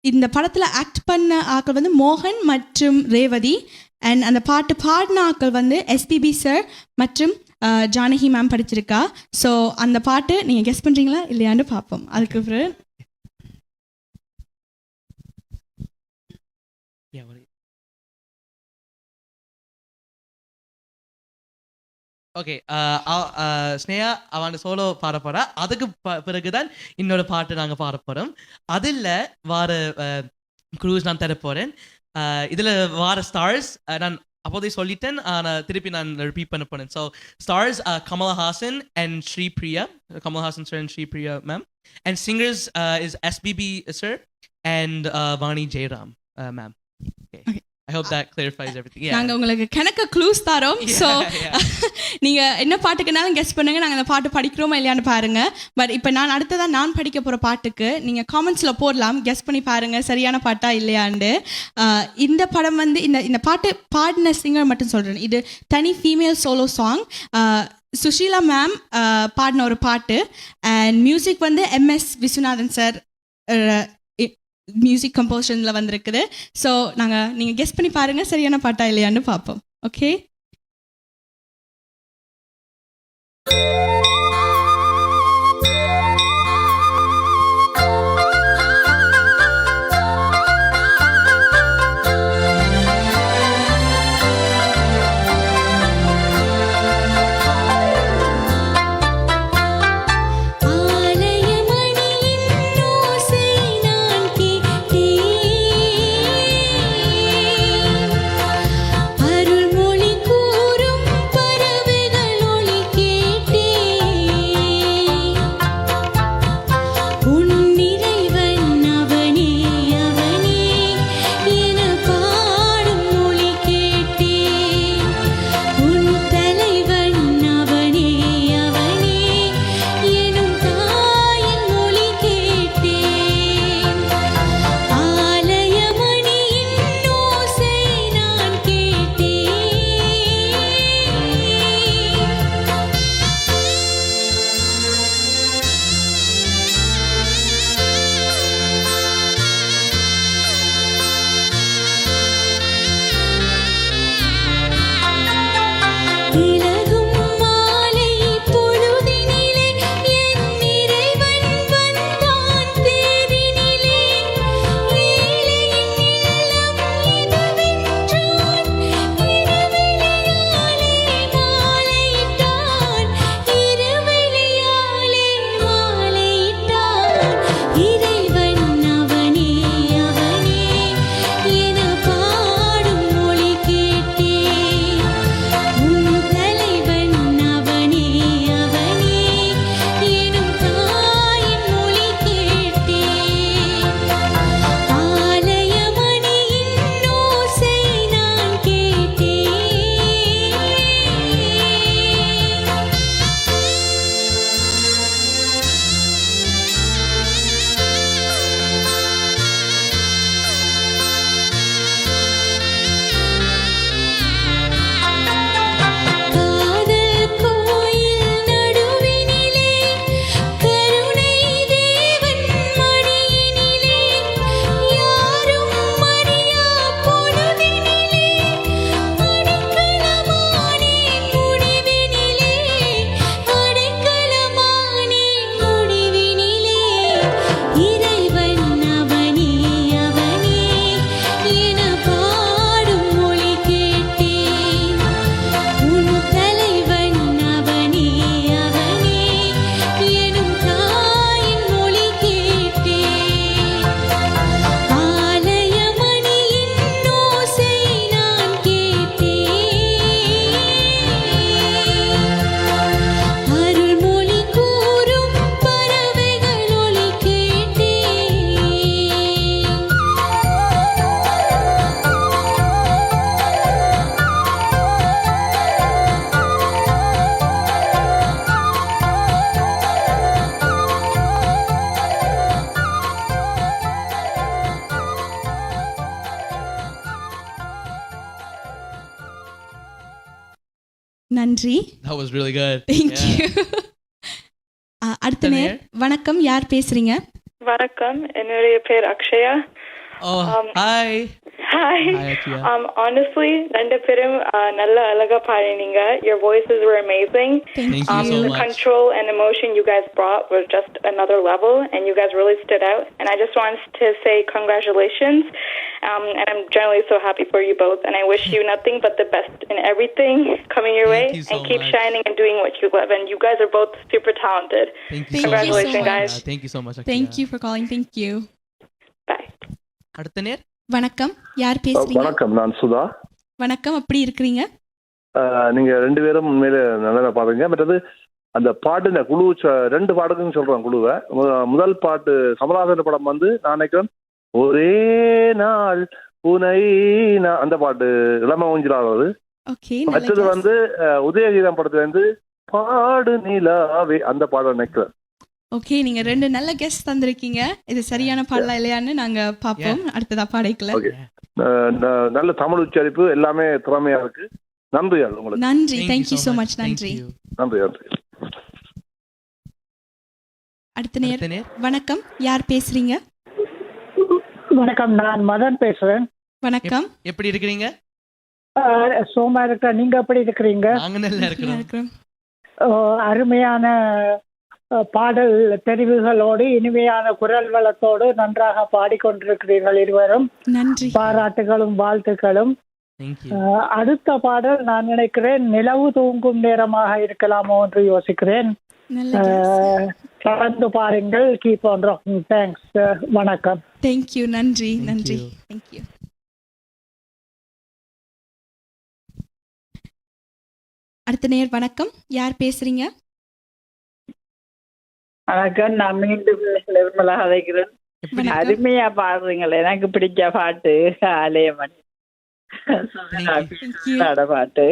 இந்த படத்தில் ஆக்ட் பண்ண ஆக்கள் மோகன் மற்றும் ரேவதி. அண்ட் அந்த பாட்டு பாடின ஆக்கள் எஸ்பிபி சார் மற்றும் ஜானகி மேம் படிச்சிருக்கா. ஸோ அந்த பாட்டு நீங்கள் கெஸ் பண்ணுறீங்களா இல்லையான்னு பார்ப்போம். அதுக்கு அப்புறம் ஓகே, ஸ்னேயா அவன் சோலோ பாட போறா. அதுக்கு பிறகுதான் இன்னொரு பாட்டு நாங்கள் பாட போகிறோம். அதில் வார க்ரூஸ் நான் தர போகிறேன். இதில் வார ஸ்டார்ஸ் நான் அப்போதே சொல்லிட்டேன், நான் திருப்பி நான் ரிப்பீட் பண்ண போனேன். So stars Kamal Haasan and Sripriya, Kamal Haasan sir and Sripriya ma'am. And singers is SPB sir and Vani Jayaram ma'am. I hope that clarifies everything. நாங்க உங்களுக்கு கணக்க க்ளூஸ் தரோம். ஸோ நீங்க என்ன பாட்டுக்குனாலும் கெஸ் பண்ணுங்க, நாங்க அந்த பாட்டு படிக்கிறோமா இல்லையான்னு பாருங்க. பட் இப்போ நான் அடுத்ததா நான் படிக்க போற பாட்டுக்கு நீங்க காமெண்ட்ஸ்ல போடலாம், கெஸ் பண்ணி பாருங்க சரியான பாட்டா இல்லையாண்டு. இந்த படம் வந்து இந்த பாட்டு பாடின சிங்கர் மட்டும் சொல்றேன், இது தனி female solo song. Susheela ma'am பாடின ஒரு பாட்டு. அண்ட் மியூசிக் வந்து MS விஸ்வநாதன் சார் மியூசிக் கம்போசிஷனில் வந்திருக்குது. ஸோ நீங்கள் கெஸ் பண்ணி பாருங்கள் சரியான பாட்டா இல்லையான்னு பார்ப்போம். ஓகே, நன்றி. That was really good. Thank you. அடுத்த நேர் வணக்கம், யார் பேசுறீங்க? வணக்கம், என்னுடைய பேர் Akshaya. Oh, hi. Hi. Hi, Akia. Honestly, ரெண்டு பேரும் நல்ல அழகா பாடினீங்க. Your voices were amazing. Thank you so the much. control and emotion you guys brought was just another level, and you guys really stood out. And I just wanted to say congratulations. And I'm generally so happy for you both. And I wish you nothing but the best in everything coming your way. You so and keep much. shining and doing what you love. And you guys are both super talented. Thank you Congratulations, so much. guys. Thank you so much, Akia. Thank you for calling. Thank you. அடுத்த நேர் வணக்கம், யார் பேசுறீங்க? வணக்கம், நான் சுதா. வணக்கம், எப்படி இருக்கிறீங்க? நீங்க ரெண்டு பேரும் உண்மையில நல்லா பாருங்க. மற்றது அந்த பாட்டு இந்த குழு ரெண்டு பாட்டுக்குன்னு சொல்றேன் குழுவை. முதல் பாட்டு சமராசன் படம் வந்து நான் நினைக்கிறேன் ஒரே நாள் பூனை அந்த பாட்டு இளம ஊஞ்சலாவது. ஓகே, மற்றது வந்து உதயகீதம் படத்துல இருந்து பாடு நிலாவே அந்த பாடம் நினைக்கிறேன். ஓகே, நீங்க 2 நல்ல கெஸ்ட் தந்திருக்கீங்க. இது சரியான பாடலா இல்லையான்னு நாங்க பாப்போம் அடுத்ததா பாடைக்குள்ள. நல்ல தமிழ் உச்சரிப்பு எல்லாமே திறமையா இருக்கு. நன்றி உங்களுக்கு. நன்றி, தேங்க்யூ so much. நன்றி. அடுத்த நேர் வணக்கம், யார் பேசுறீங்க? வணக்கம், நான் மதன் பேசுறேன். வணக்கம், எப்படி இருக்கிறீங்க? சோமா இருக்கிறேன். நீங்க எப்படி இருக்கிறீங்க? நாங்க நல்லா இருக்கிறோம். அருமையான பாடல் தெரிவுகளோடு இனிமையான குரல் வளத்தோடு நன்றாக பாடிக்கொண்டிருக்கிறீர்கள் இருவரும். நன்றி, பாராட்டுகளும் வாழ்த்துக்களும். அடுத்த பாடல் நான் நினைக்கிறேன் நிலவு தூங்கும் நேரமாக இருக்கலாமோ என்று யோசிக்கிறேன். தொடர்ந்து பாருங்கள். Keep on rocking. தேங்க்ஸ். வணக்கம். தேங்க்யூ. நன்றி. நன்றி. தேங்க்யூ. அடுத்த நேர் வணக்கம், யார் பேசுறீங்க? வணக்கம், நான் மீண்டும் நிர்மலா அழைக்கிறேன். அருமையா பாடுறீங்களே, எனக்கு பிடிச்ச பாட்டு ஆலயமணி பாட்டு.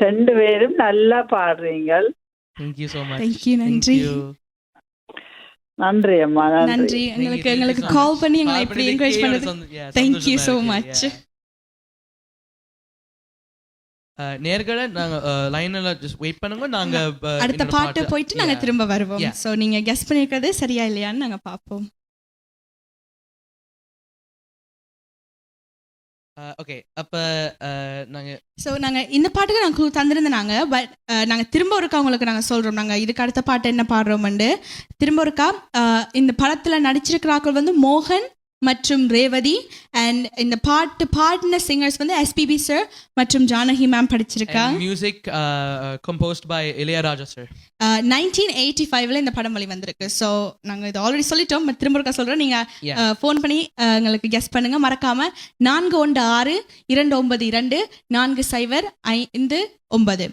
2 பேரும் நல்லா பாடுறீங்க. நன்றி. நன்றி அம்மா. நன்றி. எங்களுக்கு கால் பண்ணி எங்களை இப்படி என்கரேஜ் பண்ணது தேங்க்யூ so much. நேர்களை நாங்க லைன்ல ஜஸ்ட் வெயிட் பண்ணுங்க. நாங்க அடுத்த பாட்டு போயிட்டு நாங்க திரும்ப வருவோம். சோ நீங்க கெஸ் பண்ணிருக்கிறது சரியா இல்லையான்னு நாங்க பாப்போம். ஓகே, அப்ப நாங்க இந்த பாட்டுக்கு நாங்க தந்திருந்தாங்க. பட் நாங்க திரும்ப ஒருக்கா உங்களுக்கு நாங்க சொல்றோம், நாங்க இதுக்கு அடுத்த பாட்டு என்ன பாடுறோம்னு. திரும்ப ஒருக்கா இந்த படத்துல நடிச்சிருக்கிறார்கள் வந்து மோகன் மற்றும் ரேவதி. அண்ட் இந்த பாட்டு பாடின சிங்கர்ஸ் வந்து எஸ்பிபி சார் மற்றும் ஜானகி மேம் படிச்சிருக்காங்க. Music composed by Ilaiyaraaja sir. 1985ல இந்த படம் வழி வந்திருக்கு. ஸோ நாங்கள் இது ஆல்ரெடி சொல்லிட்டோம், திரும்ப ஒருக்கா சொல்கிறோம். நீங்கள் ஃபோன் பண்ணி எங்களுக்கு கெஸ் பண்ணுங்கள். மறக்காமல் 4162924059.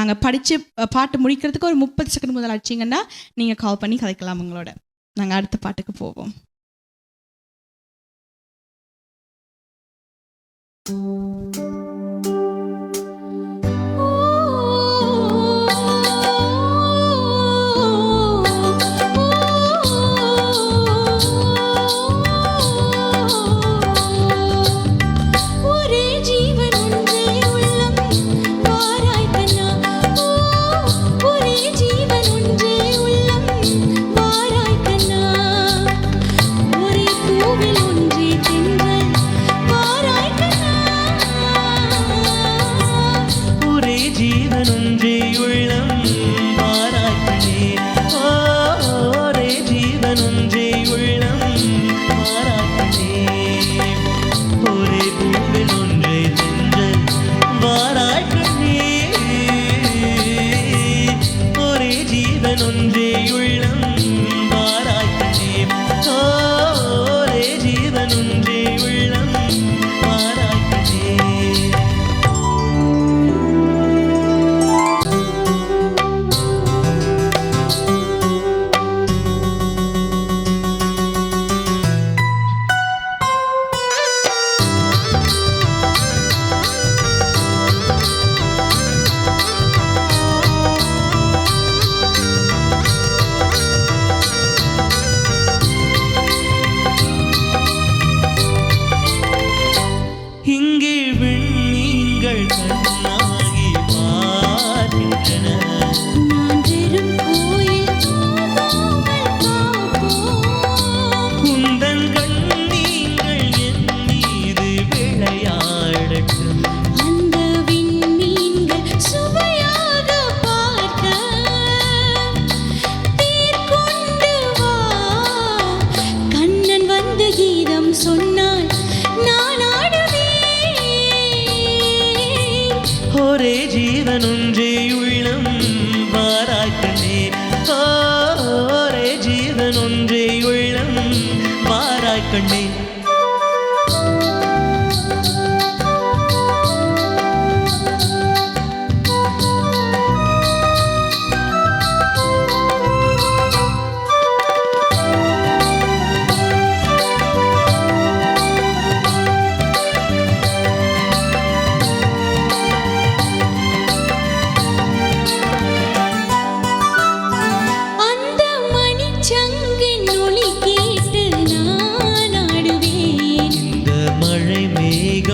நாங்கள் படித்து பாட்டு முடிக்கிறதுக்கு ஒரு 30 செகண்ட் முதல் அடிச்சிங்கன்னா நீங்கள் கால் பண்ணி கதைக்கலாம் உங்களோட. நாங்கள் அடுத்த பாட்டுக்கு போவோம்.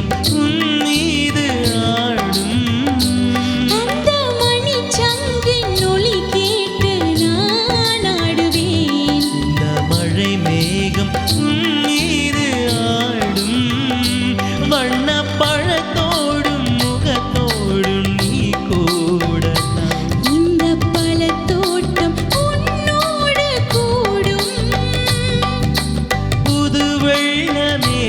மேகம் உன் மீது ஆடும். அந்த மணிச்சங்கின் ஒலி கேட்டு நான் ஆடுவேன். இந்த மழை மேகம் உன் மீது ஆடும். வண்ண பழத்தோடும் முகத்தோடும் நீ கூடலாம். இந்த பழத்தோட்டம் உன்னோடு கூடும். புது வெள்ளமே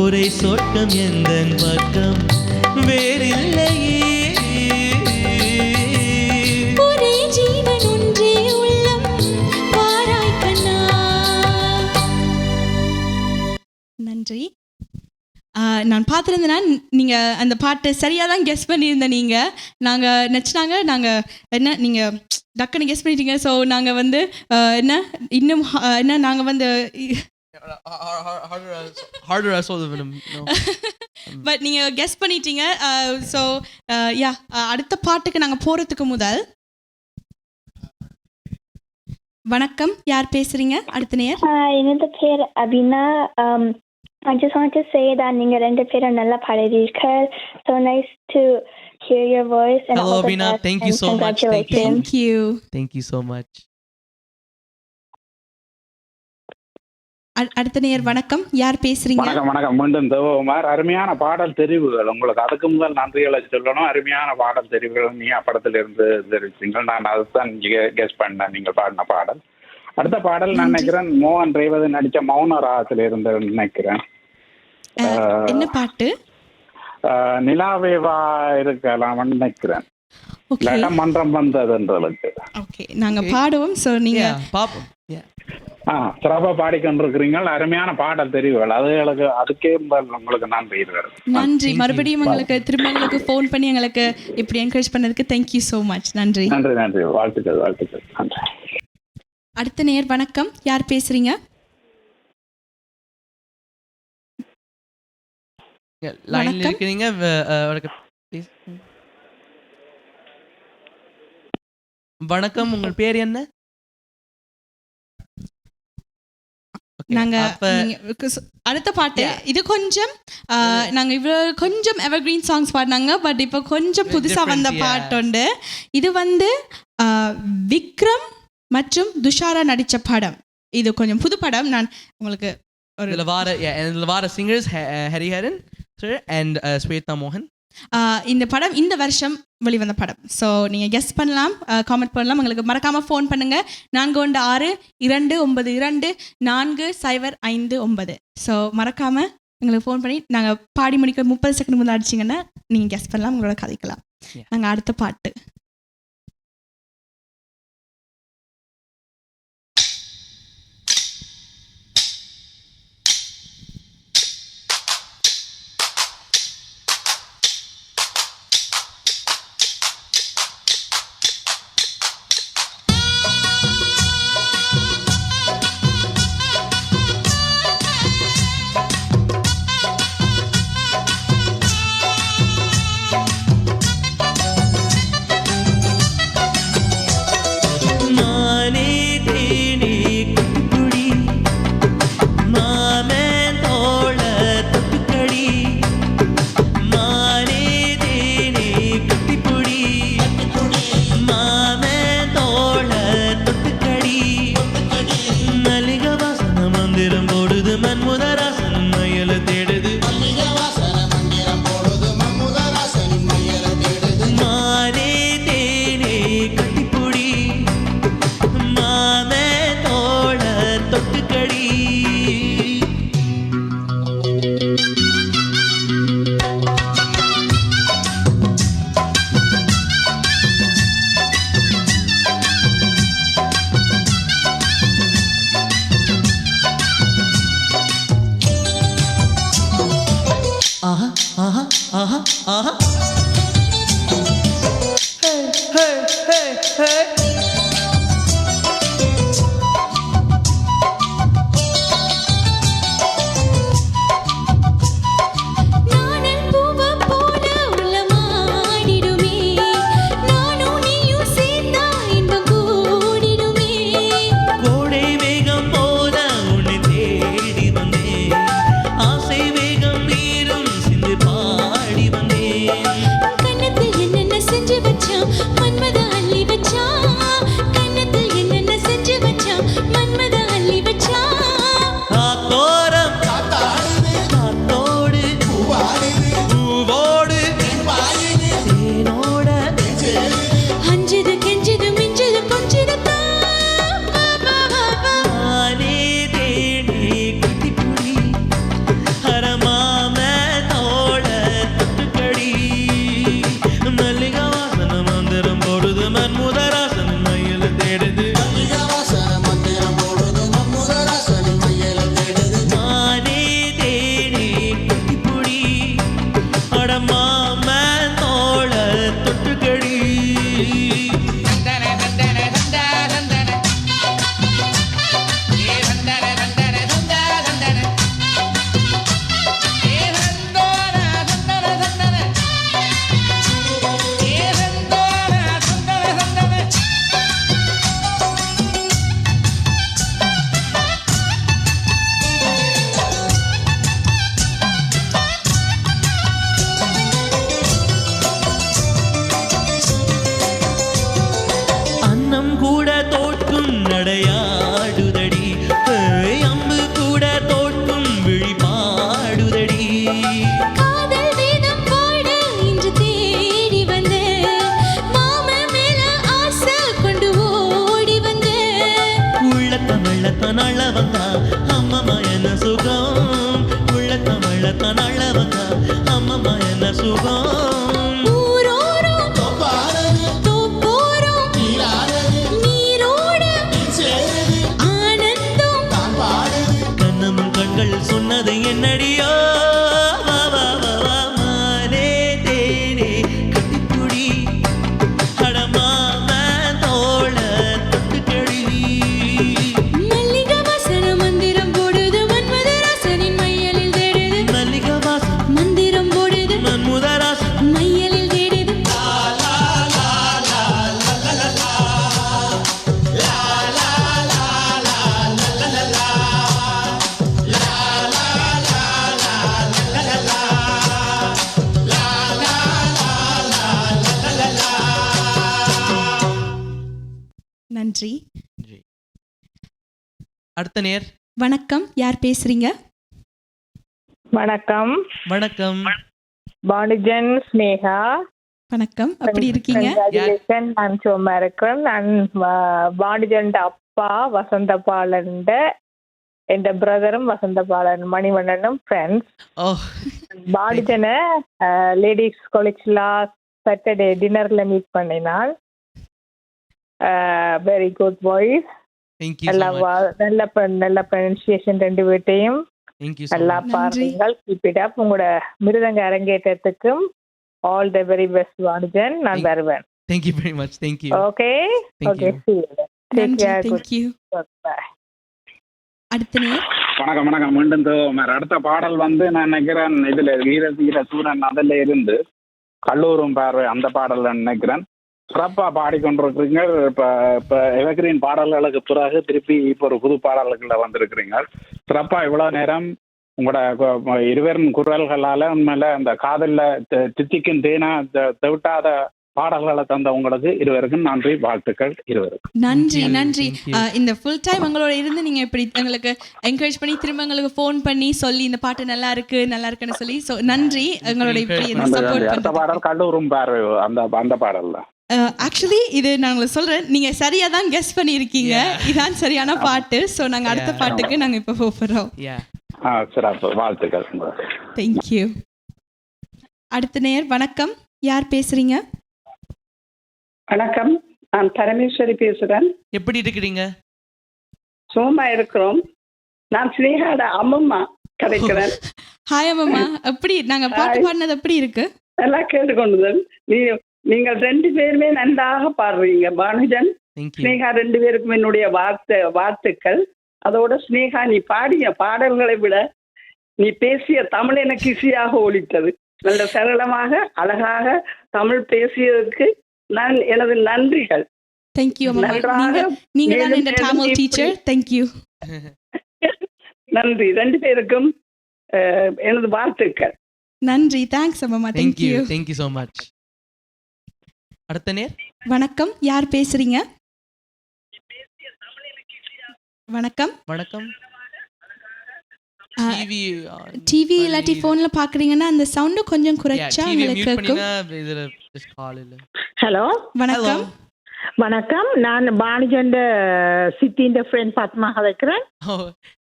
ஒரே சொட்டம் எந்தன் பக்கம் வேறில்லையே. ஒரே ஜீவன் ஒன்றே உள்ளம் வாராய் கண்ணா. நன்றி. நான் பார்த்துருந்தேன்னா நீங்கள் அந்த பாட்டு சரியாக தான் கெஸ் பண்ணியிருந்தேன். நீங்கள் நாங்கள் நினச்சினாங்க நாங்கள் என்ன நீங்கள் டக்குன்னு கெஸ் பண்ணிட்டீங்க. ஸோ நாங்கள் வந்து என்ன இன்னும் என்ன நாங்கள் வந்து harder I saw the venom. No. But நீங்கள் கெஸ் பண்ணிட்டீங்க. ஸோ யா அடுத்த பாட்டுக்கு நாங்கள் போகிறதுக்கு முதல் வணக்கம், யார் பேசுகிறீங்க? அடுத்த நேர். என்னோட பேர் Abina. I just want to say that நீங்க ரெண்டு பேரும் நல்லா பாடுறீர்கள். So nice to hear your voice and Hello all the Abina, best thank you and so much. congratulations. Thank you. Thank you so much. அடுத்த நேர் வணக்கம், யார் பேசுறீங்க? வணக்கம் வணக்கம். மீண்டும் தேவகுமார். அருமையான பாடல் தெரிவுகள். உங்களுக்கு அதுக்கு முதல் நன்றிகளை சொல்லணும். அருமையான பாடல் தெரிவுகள் நீ படத்திலிருந்து தெரிவித்தீங்க. நான் அதுதான் கெஸ் பண்ணேன் நீங்கள் பாடின பாடல். அடுத்த பாடல் நான் நினைக்கிறேன் மோகன் ரேவதி நடிச்ச மௌன ராகத்தில் இருந்து நினைக்கிறேன். என்ன பாட்டு? நிலாவேவா இருக்கலாம்னு நினைக்கிறேன். மன்றம் வந்ததுன்றதுக்கு. ஓகே, நாங்க பாடுவோம். ஸோ நீங்க பாப்போம். சிறப்பா பாடிக்கொண்டிருக்கிறீங்க. அருமையான பாடல் தெரிவுகள். அதுக்கே உங்களுக்கு நான் பெயர் நன்றி. மறுபடியும் எங்களுக்கு திரும்ப எங்களுக்கு ஃபோன் பண்ணி எங்களுக்கு இப்படி என்கரேஜ் பண்ணதுக்கு தேங்க்யூ ஸோ மச். நன்றி நன்றி நன்றி. வாழ்த்துக்கள் வாழ்த்துக்கள். நன்றி. அடுத்த நேர் வணக்கம், யார் பேசுறீங்க? லைன்ல இருக்கீங்க. வணக்கம், உங்கள் பேர் என்ன? நாங்க அடுத்த பாட்டு இது கொஞ்சம் நாங்க இவ்வளவு கொஞ்சம் எவர்கிரீன் சாங்ஸ் பாடினாங்க. பட் இப்போ கொஞ்சம் புதுசா வந்த பாட்டு உண்டு. இது வந்து விக்ரம் மற்றும் துஷாரா நடிச்ச படம். இது கொஞ்சம் புது படம். நான் உங்களுக்கு இதுல வார singers Hariharan sir and Shweta மோகன். இந்த படம் இந்த வருஷம் வெளிவந்த படம். ஸோ நீங்கள் கெஸ் பண்ணலாம், காமெண்ட் பண்ணலாம். எங்களுக்கு மறக்காமல் ஃபோன் பண்ணுங்கள் 4162224059. ஸோ மறக்காமல் எங்களுக்கு ஃபோன் பண்ணி நாங்கள் பாடி முடிக்க 30 செகண்ட் முதல் அடிச்சிங்கன்னா நீங்கள் கெஸ் பண்ணலாம், உங்களோட கதைக்கலாம். நாங்கள் அடுத்த பாட்டு மனம் கூட தோற்கும் நடையாடுதடி, அம்பு கூட தோற்கும் விழிபாடுதடி. காதல் வேதம் பாட இன்று தேடி வந்த மாமன் மேல ஆசை கொண்டு ஓடி வந்த உள்ளத்தமிழத்தான் அழ வந்தா அம்மம்மா என்ன சுகம், உள்ளத்தமிழத்தான் அழ வந்தா அம்மம்மா என்ன சுகம். ஊரோரம் தோப்போரம் நீரோட ஆனந்தம் கண்ணமும் கண்கள் சொன்னது என்னடியோ, வா வா வா வா மானே தேனே கட்டிப்புடி, அடமாமன் தோள தொட்டுக்கடி. மல்லிகை வாசன மந்திரம் போடுது மன்மதராசனின் மையலில் தேடுது, மல்லிகை வாசம் மந்திரம் போடுது மன்முதராசம் மையலில் தேடுது. நன்றி. அடுத்த நேர். வணக்கம், யார் பேசுறீங்க? வணக்கம். வணக்கம். பானுஜன் ஸ்னேகா. வணக்கம், எப்படி இருக்கீங்க? Congratulations, நான் சும்மா இருக்கிறேன். நான் பானுஜன் அப்பா வசந்தபாலன், என் பிரதரும் வசந்தபாலன் மணிவண்ணனும் ஃப்ரெண்ட்ஸ். பானுஜனை லேடிஸ் காலேஜ்ல சாட்டர்டே டின்னர்ல மீட் பண்ணினான். வெரி குட் வாய்ஸ், நல்ல ப்ரொனன்சியேஷன் ரெண்டு பேர்ட்டையும் நல்லா பாருங்கள். Keep it up. உங்களோட மிருதங்க அரங்கேற்றத்துக்கும் all the very best Banujan. நான் வருவேன். Thank you very much. Thank you. Okay. Thank you. See you. Take care. Thank you. Bye. அடுத்த நேர். வணக்கம் வணக்கம். மீண்டும் அடுத்த பாடல் வந்து நான் நினைக்கிறேன் இதுல வீர சூரன் அதுல இருந்து கல்லூரும் பார்வை அந்த பாடல் நினைக்கிறேன். சிறப்பா பாடிக்கொண்டிருக்கிறீங்க. இப்ப எவர்கிரீன் பாடல்களுக்கு பிறகு திருப்பி இப்போ ஒரு புது பாடல்கள்ல வந்திருக்கிறீங்க. சிறப்பா இவ்வளவு நேரம் உங்களோட இருவரும் குரல்களால உண்மையில அந்த காதல்ல தித்திக்கும் தேனா தெவிட்டாத பாடல்களை தந்த உங்களுக்கு இருவருக்கும் நன்றி, வாழ்த்துக்கள் இருவருக்கும். நன்றி நன்றி. இந்த ஃபுல் டைம் எங்களோட இருந்து நீங்க இப்படி எங்களுக்கு என்கரேஜ் பண்ணி திரும்ப எங்களுக்கு ஃபோன் பண்ணி சொல்லி இந்த பாட்டு நல்லா இருக்குன்னு சொல்லி நன்றி. எங்களோட இப்படி சப்போர்ட் பண்ண பாடல் கல்லூரும் பார்வை அந்த பாடல் தான். ஆக்சுவலி இது நான் உங்களுக்கு சொல்றேன், நீங்க சரியா தான் கெஸ் பண்ணியிருக்கீங்க. இதான் சரியான பாட்டு. ஸோ நாங்க அடுத்த பாட்டுக்கு நாங்க இப்போ போகிறோம். சிறப்பு, வாழ்த்துக்கள். தேங்க்யூ. அடுத்த நேர். வணக்கம், யார் பேசுறீங்க? வணக்கம், நான் பரமேஸ்வரி பேசுறேன். எப்படி இருக்கிறீங்க? சும்மா இருக்கிறோம். நான் ஸ்னேகாட அம்மம்மா கதைக்கிறேன். ஹாய் அம்மம்மா, எப்படி நாங்க பாட்டு பாடினது எப்படி இருக்கு? நல்லா கேட்டுக்கொண்டுதல். நீங்கள் ரெண்டு பேருமே நன்றாக பாடுறீங்க. பானுஜன், ஸ்னேகா ரெண்டு பேருக்கும் என்னுடைய வாழ்த்துக்கள். அதோட ஸ்னேகா, நீ பாடிய பாடல்களை விட நீ பேசிய தமிழ் எனக்கு ஈஸியாக ஒலித்தது. நல்ல சரளமாக அழகாக தமிழ் பேசியதற்கு நான் எனது நன்றிகள். தேங்க்யூ அம்மம்மா. நீங்க தான் இந்த தமிழ் டீச்சர். தேங்க்யூ. நன்றி, ரெண்டு பேருக்கும் எனது வாழ்த்துக்கள். நன்றி. தேங்க்ஸ் அம்மம்மா. தேங்க்யூ. Thank you so much. அடுத்த நேர். வணக்கம், யார் பேசுறீங்க? வணக்கம். வணக்கம். டிவி இல்லாட்டி போன்ல பாக்குறீங்கன்னா அந்த சவுண்ட் கொஞ்சம் குறைச்சா உங்களுக்கு கேட்கும். ஹலோ, வணக்கம். வணக்கம், நான் பானுஜன் சித்தியின் ஃப்ரெண்ட் பத்மா கதைக்கிறேன்.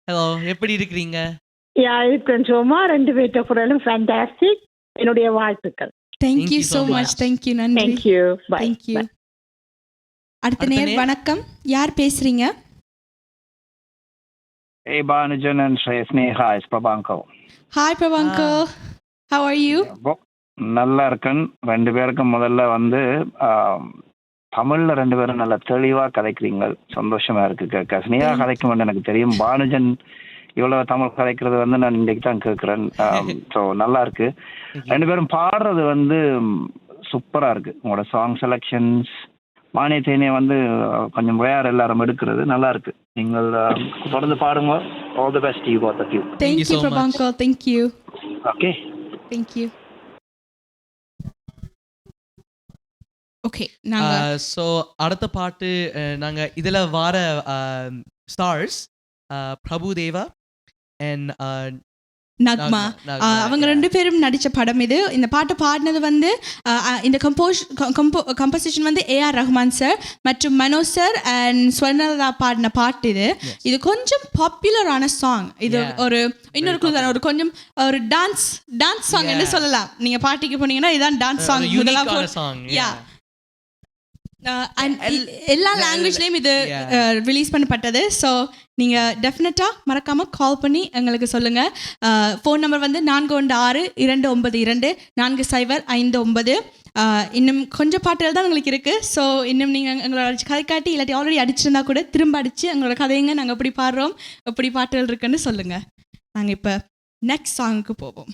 ஹலோ, எப்படி இருக்கிறீங்க? இருக்கேன் சும்மா. ரெண்டு பேர்ட்ட குரலும் ஃபேண்டாஸ்டிக். என்னுடைய வாழ்த்துக்கள். Thank you so much. Thank you. நன்றி. Thank you. Bye. Thank you. அடுத்த நேர். வணக்கம், யார் பேசுறீங்க? Hey Banujan and Sneha, it's Prabhankar. Hi Prabhankar. How are you? நல்லா இருக்கேன். ரெண்டு பேருக்கும் முதல்ல வந்து தமிழ்ல ரெண்டு பேரும் நல்லா தெளிவா கதைக்கிறீங்க. சந்தோஷமா இருக்கு கேட்க. ஸ்னேகா கதைக்கும் எனக்கு தெரியும். பானுஜன் இவ்வளவு தமிழ் கதைக்கிறது வந்து நான் இன்றைக்கு தான் கேட்கிறேன். ஸோ நல்லா இருக்கு. ரெண்டு பேரும் பாடுறது வந்து சூப்பரா இருக்கு. உங்களோட சாங் செலக்ஷன்ஸ் மானிய தேனியை வந்து கொஞ்சம் வேற எல்லாரும் எடுக்கிறது நல்லா இருக்கு. நீங்கள் தொடர்ந்து பாடுங்க. All the best you both of you. Thank you Prabhankar. Thank you. Okay. Thank you. Okay நாங்க ஸோ அடுத்த பாட்டு நாங்க இதுல வார ஸ்டார்ஸ் பிரபு தேவா அண்ட் நக்மா அவங்க 2 பேரும் நடித்த படம் இது. இந்த பாட்டை பாடினது வந்து இந்த கம்போசிஷன் வந்து ஏஆர் ரஹ்மான் சார் மற்றும் மனோஜ் சார் அண்ட் ஸ்வர்ணலதா பாடின பாட்டு இது. இது கொஞ்சம் பாப்புலரான சாங். இது ஒரு இன்னொரு குழு ஒரு கொஞ்சம் ஒரு டான்ஸ் சாங் என்று சொல்லலாம். நீங்க பார்ட்டிக்கு போனீங்கன்னா இதான் டான்ஸ் சாங். எல்லா லாங்குவேஜ்லேயும் இது ரிலீஸ் பண்ணப்பட்டது. ஸோ நீங்கள் டெஃபினட்டாக மறக்காமல் கால் பண்ணி எங்களுக்கு சொல்லுங்கள். ஃபோன் நம்பர் வந்து 416-292-4059. இன்னும் கொஞ்சம் பாட்டுகள் தான் உங்களுக்கு இருக்குது. ஸோ இன்னும் நீங்கள் எங்களோட கதை காட்டி இல்லாட்டி ஆல்ரெடி அடிச்சிருந்தா கூட திரும்ப அடித்து எங்களோட கதைங்க நாங்கள் எப்படி பாடுறோம் எப்படி பாட்டுகள் இருக்குன்னு சொல்லுங்கள். நாங்கள் இப்போ நெக்ஸ்ட் சாங்குக்கு போவோம்.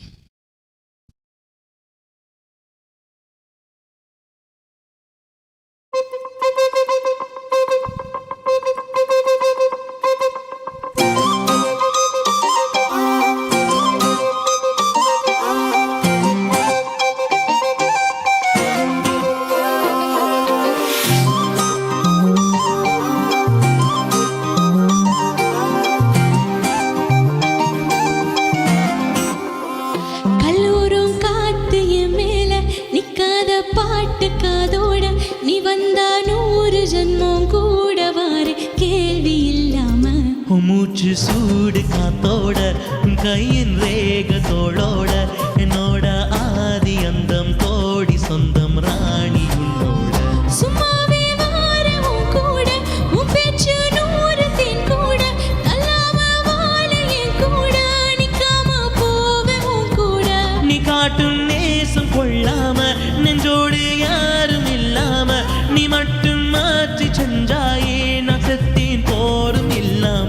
மூச்சு சூடு காத்தோட கையின் ரேகத்தோளோட என்னோட ஆதி அந்தம் கோடி சொந்தம் ராணி உன்னோட சும்மாவே வாரவும் கூட உன் பேச்சு 100 தேன் கூட தள்ளாம வாழ என் கூட நிக்காம போகவும் கூட நீ காட்டும் நேசம் கொள்ளாம நெஞ்சோடு யாரும் இல்லாம நீ மட்டும் மாற்றி சென்றாயே நான் செத்தேன் போரும் இல்லாம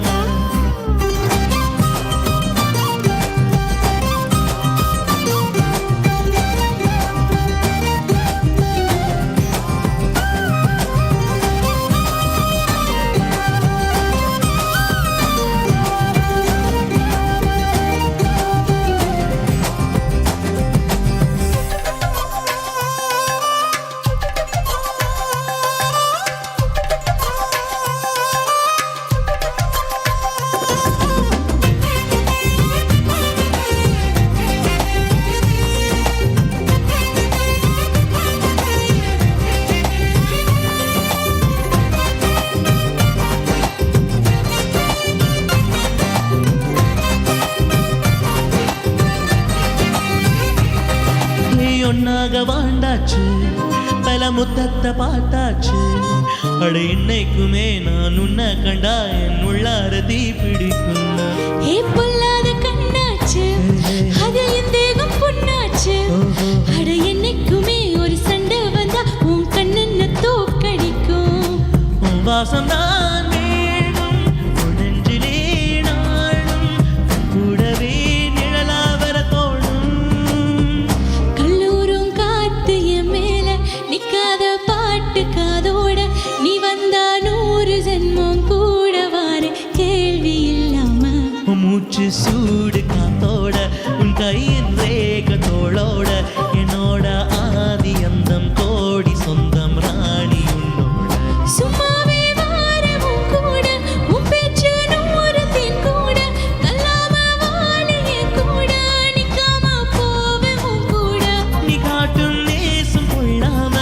ஒன்னாக வாழ்ந்தாச்சு பல முத்தத்தை பார்த்தாச்சு அட இன்னைக்குமே நான் உன்னை கண்டா என் உள்ளார தீ பிடிக்கும் பொல்லாத கண்ணாச்சு அது என் தேகம் பொண்ணாச்சு அட என்னைக்குமே ஒரு சண்டை வந்தா உன் கண்ணென்ன தோக்கடிக்கும் உன் வாசம் தான் வேணும் நெஞ்சிலே நாளும் கூடவே நிழலா வர தோணும் கல்லூரும் காத்து என் மேல நிக்காத பாட்டு காதோட நீ வந்தா 100 ஜென்மம் கூட வார கேள்வி இல்லாம மூச்சு சூடு காத்தோட உன் கையின் ரேகத்தோளோட என்னோட ஆதி அந்தம் கோடி சொந்தம் ராணி உன்னோட சும்மாவே வாரவும் கூட உன் பேச்சு 100 தேன் கூட தள்ளாம வாழ என் கூட நிக்காம போகவும் கூட நீ காட்டும் நேசம் கொள்ளாம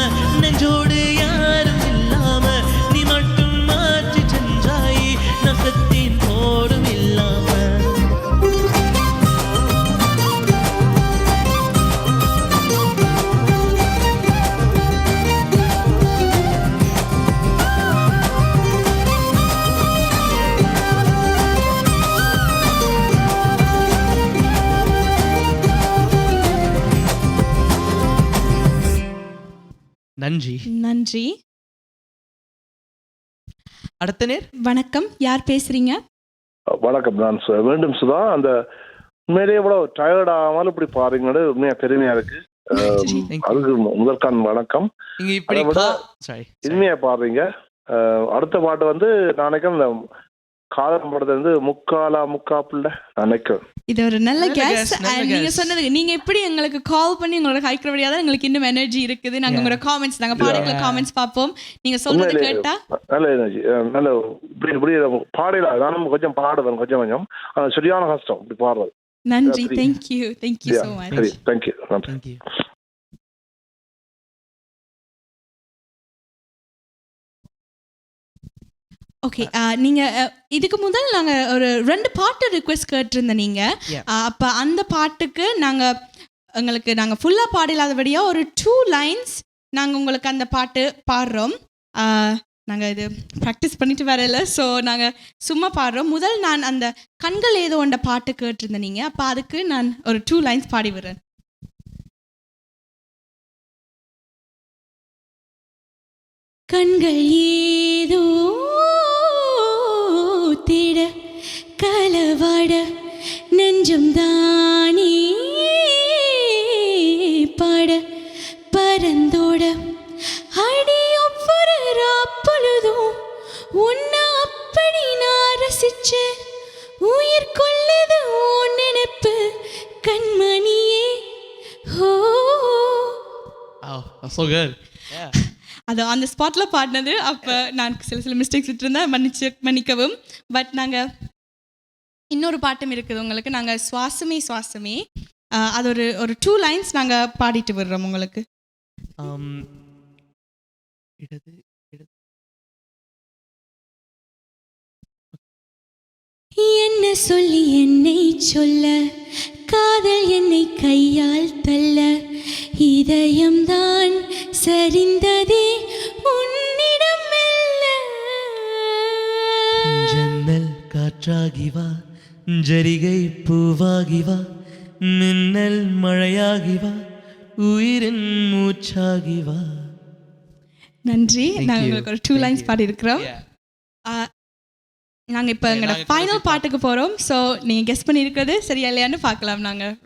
நெஞ்சோடு யாரும் இல்லாம நீ மட்டும் மாற்றி சென்றாய் நகத்தின் போரும் இல்லாம நன்றி நன்றி. அடுத்த நேர் வணக்கம், யார் பேசுறீங்க? வணக்கம், நான் வேண்டும் சுதா. அந்த உண்மையிலேயே எவ்வளவு டயர்ட் ஆகாமல் இப்படி பாருங்கன்னு உண்மையா பெருமையா இருக்கு. அதுக்கு முதற்கான் வணக்கம். இனிமையா பாடுறீங்க. அடுத்த பாட்டு வந்து நாளைக்கு அந்த காதல் படத்துல இருந்து முக்காப்புல நினைக்கிறேன். இது ஒரு நல்ல கேஸ். நல்ல நீங்க guess. சொன்னது நீங்க எப்படி எங்களுக்கு கால் பண்ணி உங்களோட ஹைக்கிறபடியா தான் எங்களுக்கு இன்னும் எனர்ஜி இருக்குது. நாங்க உங்களோட காமெண்ட்ஸ் நாங்க பாடல காமெண்ட்ஸ் பார்ப்போம். நீங்க சொல்றது கேட்டா நல்ல எனர்ஜி, நல்ல இப்படி பாடல. நானும் கொஞ்சம் பாடுவேன் கொஞ்சம் சரியான கஷ்டம் இப்படி பாடுறது. நன்றி. Thank you so much. சரி, thank you. ஓகே, நீங்க இதுக்கு முதல் நாங்க ஒரு 2 பாட்டு ரிக்வெஸ்ட் கேட்டிருந்த நீங்க. அப்ப அந்த பாட்டுக்கு நாங்க ஃபுல்லா பாடலாதபடியா ஒரு 2 லைன்ஸ் நாங்க உங்களுக்கு அந்த பாட்டு பாடுறோம். நாங்க இது ப்ராக்டிஸ் பண்ணிட்டு வரல, ஸோ நாங்க சும்மா பாடுறோம். முதல் நான் அந்த கண்கள் ஏதோ ஒன்ற பாட்டு கேட்டிருந்த நீங்க. அப்ப அதுக்கு நான் ஒரு 2 லைன்ஸ் பாடி விடுறேன். கண்கள் ஏதோ தேட கலவாட நெஞ்சம் தானே பாட பரந்தோட அடி ஒவ்வொரு ராப்பொழுதும் உன்னை அப்படி நான் ரசிச்ச உயிர் கொள்ளது உன் நினைப்பு கண்மணியே. ஓ, so good. Yeah. அது அந்த ஸ்பாட்டில் பாடினது. அப்போ நான் சில மிஸ்டேக்ஸ் விட்டுருந்தேன், மன்னிக்கவும். பட் நாங்கள் இன்னொரு பாட்டும் இருக்குது உங்களுக்கு. நாங்கள் சுவாசமே அது ஒரு 2 லைன்ஸ் நாங்கள் பாடிட்டு விடுறோம் உங்களுக்கு. என்ன சொல்லி என்னை சொல்ல, காதல் என்னை கையால் தள்ள, இதயம்தான் சரிந்ததே உன்னிடம் மெல்ல. ஜன்னல் காற்றாகி வா, ஜரிகை பூவாகி வா, மின்னல் மழையாகி வா, உயிரின் மூச்சாகி வா. நன்றி. நாங்கள் உங்களுக்கு ஒரு 2 லைன்ஸ் பாடி இருக்கிறோம். நாங்கள் இப்போ எங்களோட ஃபைனல் பாட்டுக்கு போகிறோம். ஸோ நீங்கள் கெஸ் பண்ணியிருக்கிறது சரியா இல்லையான்னு பார்க்கலாம். நாங்கள்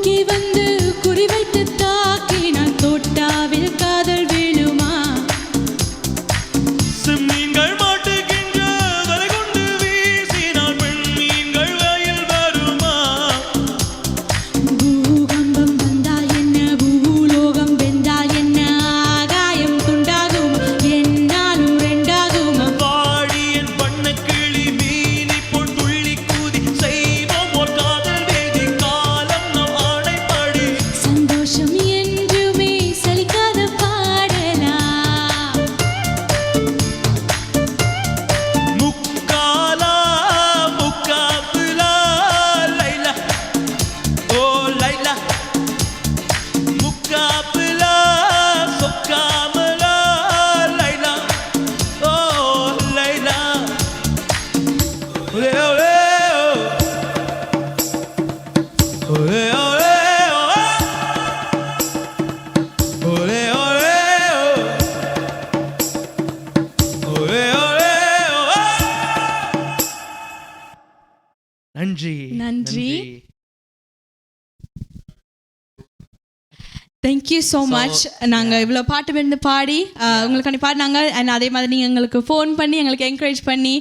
தூக்கி வந்து குறிவைத்து தாக்கி நான் தோட்டாவில் காதல் வேணுமா செம்மீன்கள் மாட்டுகின்ற வலை கொண்டு வீசினால் பெண் மீன்கள் வயல் வருமா பூகம்பம் வந்தால் என்ன பூலோகம் வெந்தால் என்ன ஆகாயம் துண்டாகும் என்னாலும் ரெண்டாகும் வாடி என் பண்ணக்கிளி மீனி போல் துள்ளி கூதி செய்வோம் ஒரு காதல் வேதி காலம் நம் ஆணைப்படி சந்தோஷம் என்றுமே சலிக்காத பாடலா முக்காலா முக்காபுலா லைலா ஓ லைலா முக்காபுலா சொக்காமலா லைலா ஓ லைலா ஒலே ஒலே ஒலே ஒலே ஒலே ஒலே ஒலே ஒலே நன்றி நன்றி. Thank you so much. நாங்கள் இவ்வளோ பாட்டு வந்து பாடி உங்களுக்காண்டி பாடினாங்க. அண்ட் அதே மாதிரி நீங்கள் எங்களுக்கு ஃபோன் பண்ணி எங்களுக்கு என்கரேஜ் பண்ணி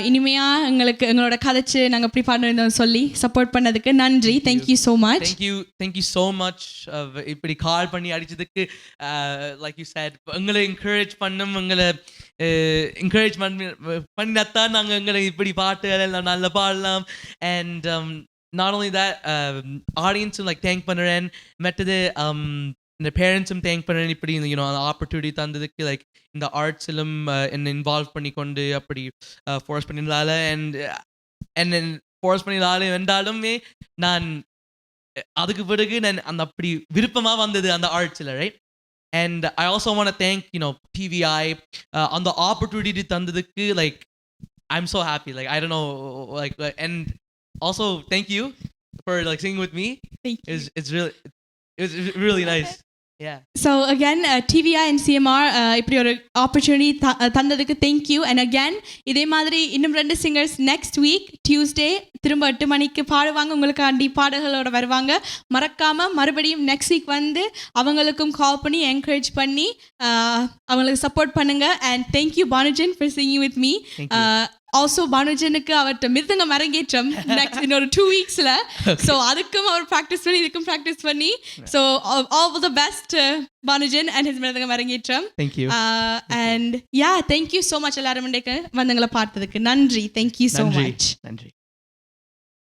இனிமையாக எங்களோட கதைச்சு நாங்கள் இப்படி பாடுறோம் சொல்லி சப்போர்ட் பண்ணதுக்கு நன்றி. Thank you so much. Thank you so much. இப்படி கால் பண்ணி அடிச்சதுக்கு லைக் யூ சேட் எங்களை என்கரேஜ் பண்ணும், எங்களை என்கரேஜ் பண்ணித்தான் நாங்கள் எங்களை இப்படி பாட்டுகள் எல்லாம் நல்லா பாடலாம். And not only that, audience like thank பண்ணுறேன், மற்றது இந்த பேரண்ட்ஸும் தேங்க் பண்ணுறேன். இப்படி அந்த ஆப்பர்ச்சுனிட்டி தந்ததுக்கு லைக் இந்த ஆர்ட்ஸிலும் என்னை இன்வால்வ் பண்ணி கொண்டு அப்படி ஃபோர்ஸ் பண்ணியிருந்தால என்ன ஃபோர்ஸ் பண்ணியிருந்தாலும் வென்றாலுமே நான் அதுக்கு பிறகு நான் அந்த அப்படி விருப்பமாக வந்தது அந்த ஆர்ட்ஸில், right? And I also want to thank TVI on the opportunity தந்ததுக்கு. Like I'm so happy, like I don't know, like and also thank you for like singing with me. It's really nice. Yeah. So again, TVI and CMR இப்படி ஒரு opportunity தந்ததுக்கு thank you. And again இதே மாதிரி இன்னும் 2 singers next week Tuesday திரும்ப 8 மணிக்கு பாடுவாங்க. உங்களுக்காண்டி பாடல்களோட வருவாங்க. மறக்காம மறுபடியும் நெக்ஸ்ட் வீக் வந்து அவங்களுக்கும் கால் பண்ணி என்கரேஜ் பண்ணி அவங்களுக்கு சப்போர்ட் பண்ணுங்க. And thank you Banujan for singing with me. Also பானுஜனுக்கு அவர்கிட்ட மிருதங்கம் அரங்கேற்றம் நெக்ஸ்ட் இன்னொரு 2 வீக்ஸில். ஸோ அதுக்கும் அவர் ப்ராக்டிஸ் பண்ணி இதுக்கும் ப்ராக்டிஸ் பண்ணி so all the best Banujan and his mridangam arangetram. Thank you. And yeah thank you so much எல்லாரும் வந்தங்களை பார்த்ததுக்கு நன்றி. Thank you so much. நன்றி.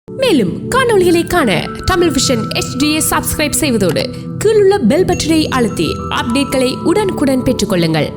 மேலும் காணொளிகளை காண தமிழ் விஷன் HD சப்ஸ்கிரைப் செய்வதோடு கீழுள்ள பெல் பட்டனை அழுத்தி அப்டேட்களை உடனுக்குடன் பெற்றுக்கொள்ளுங்கள்.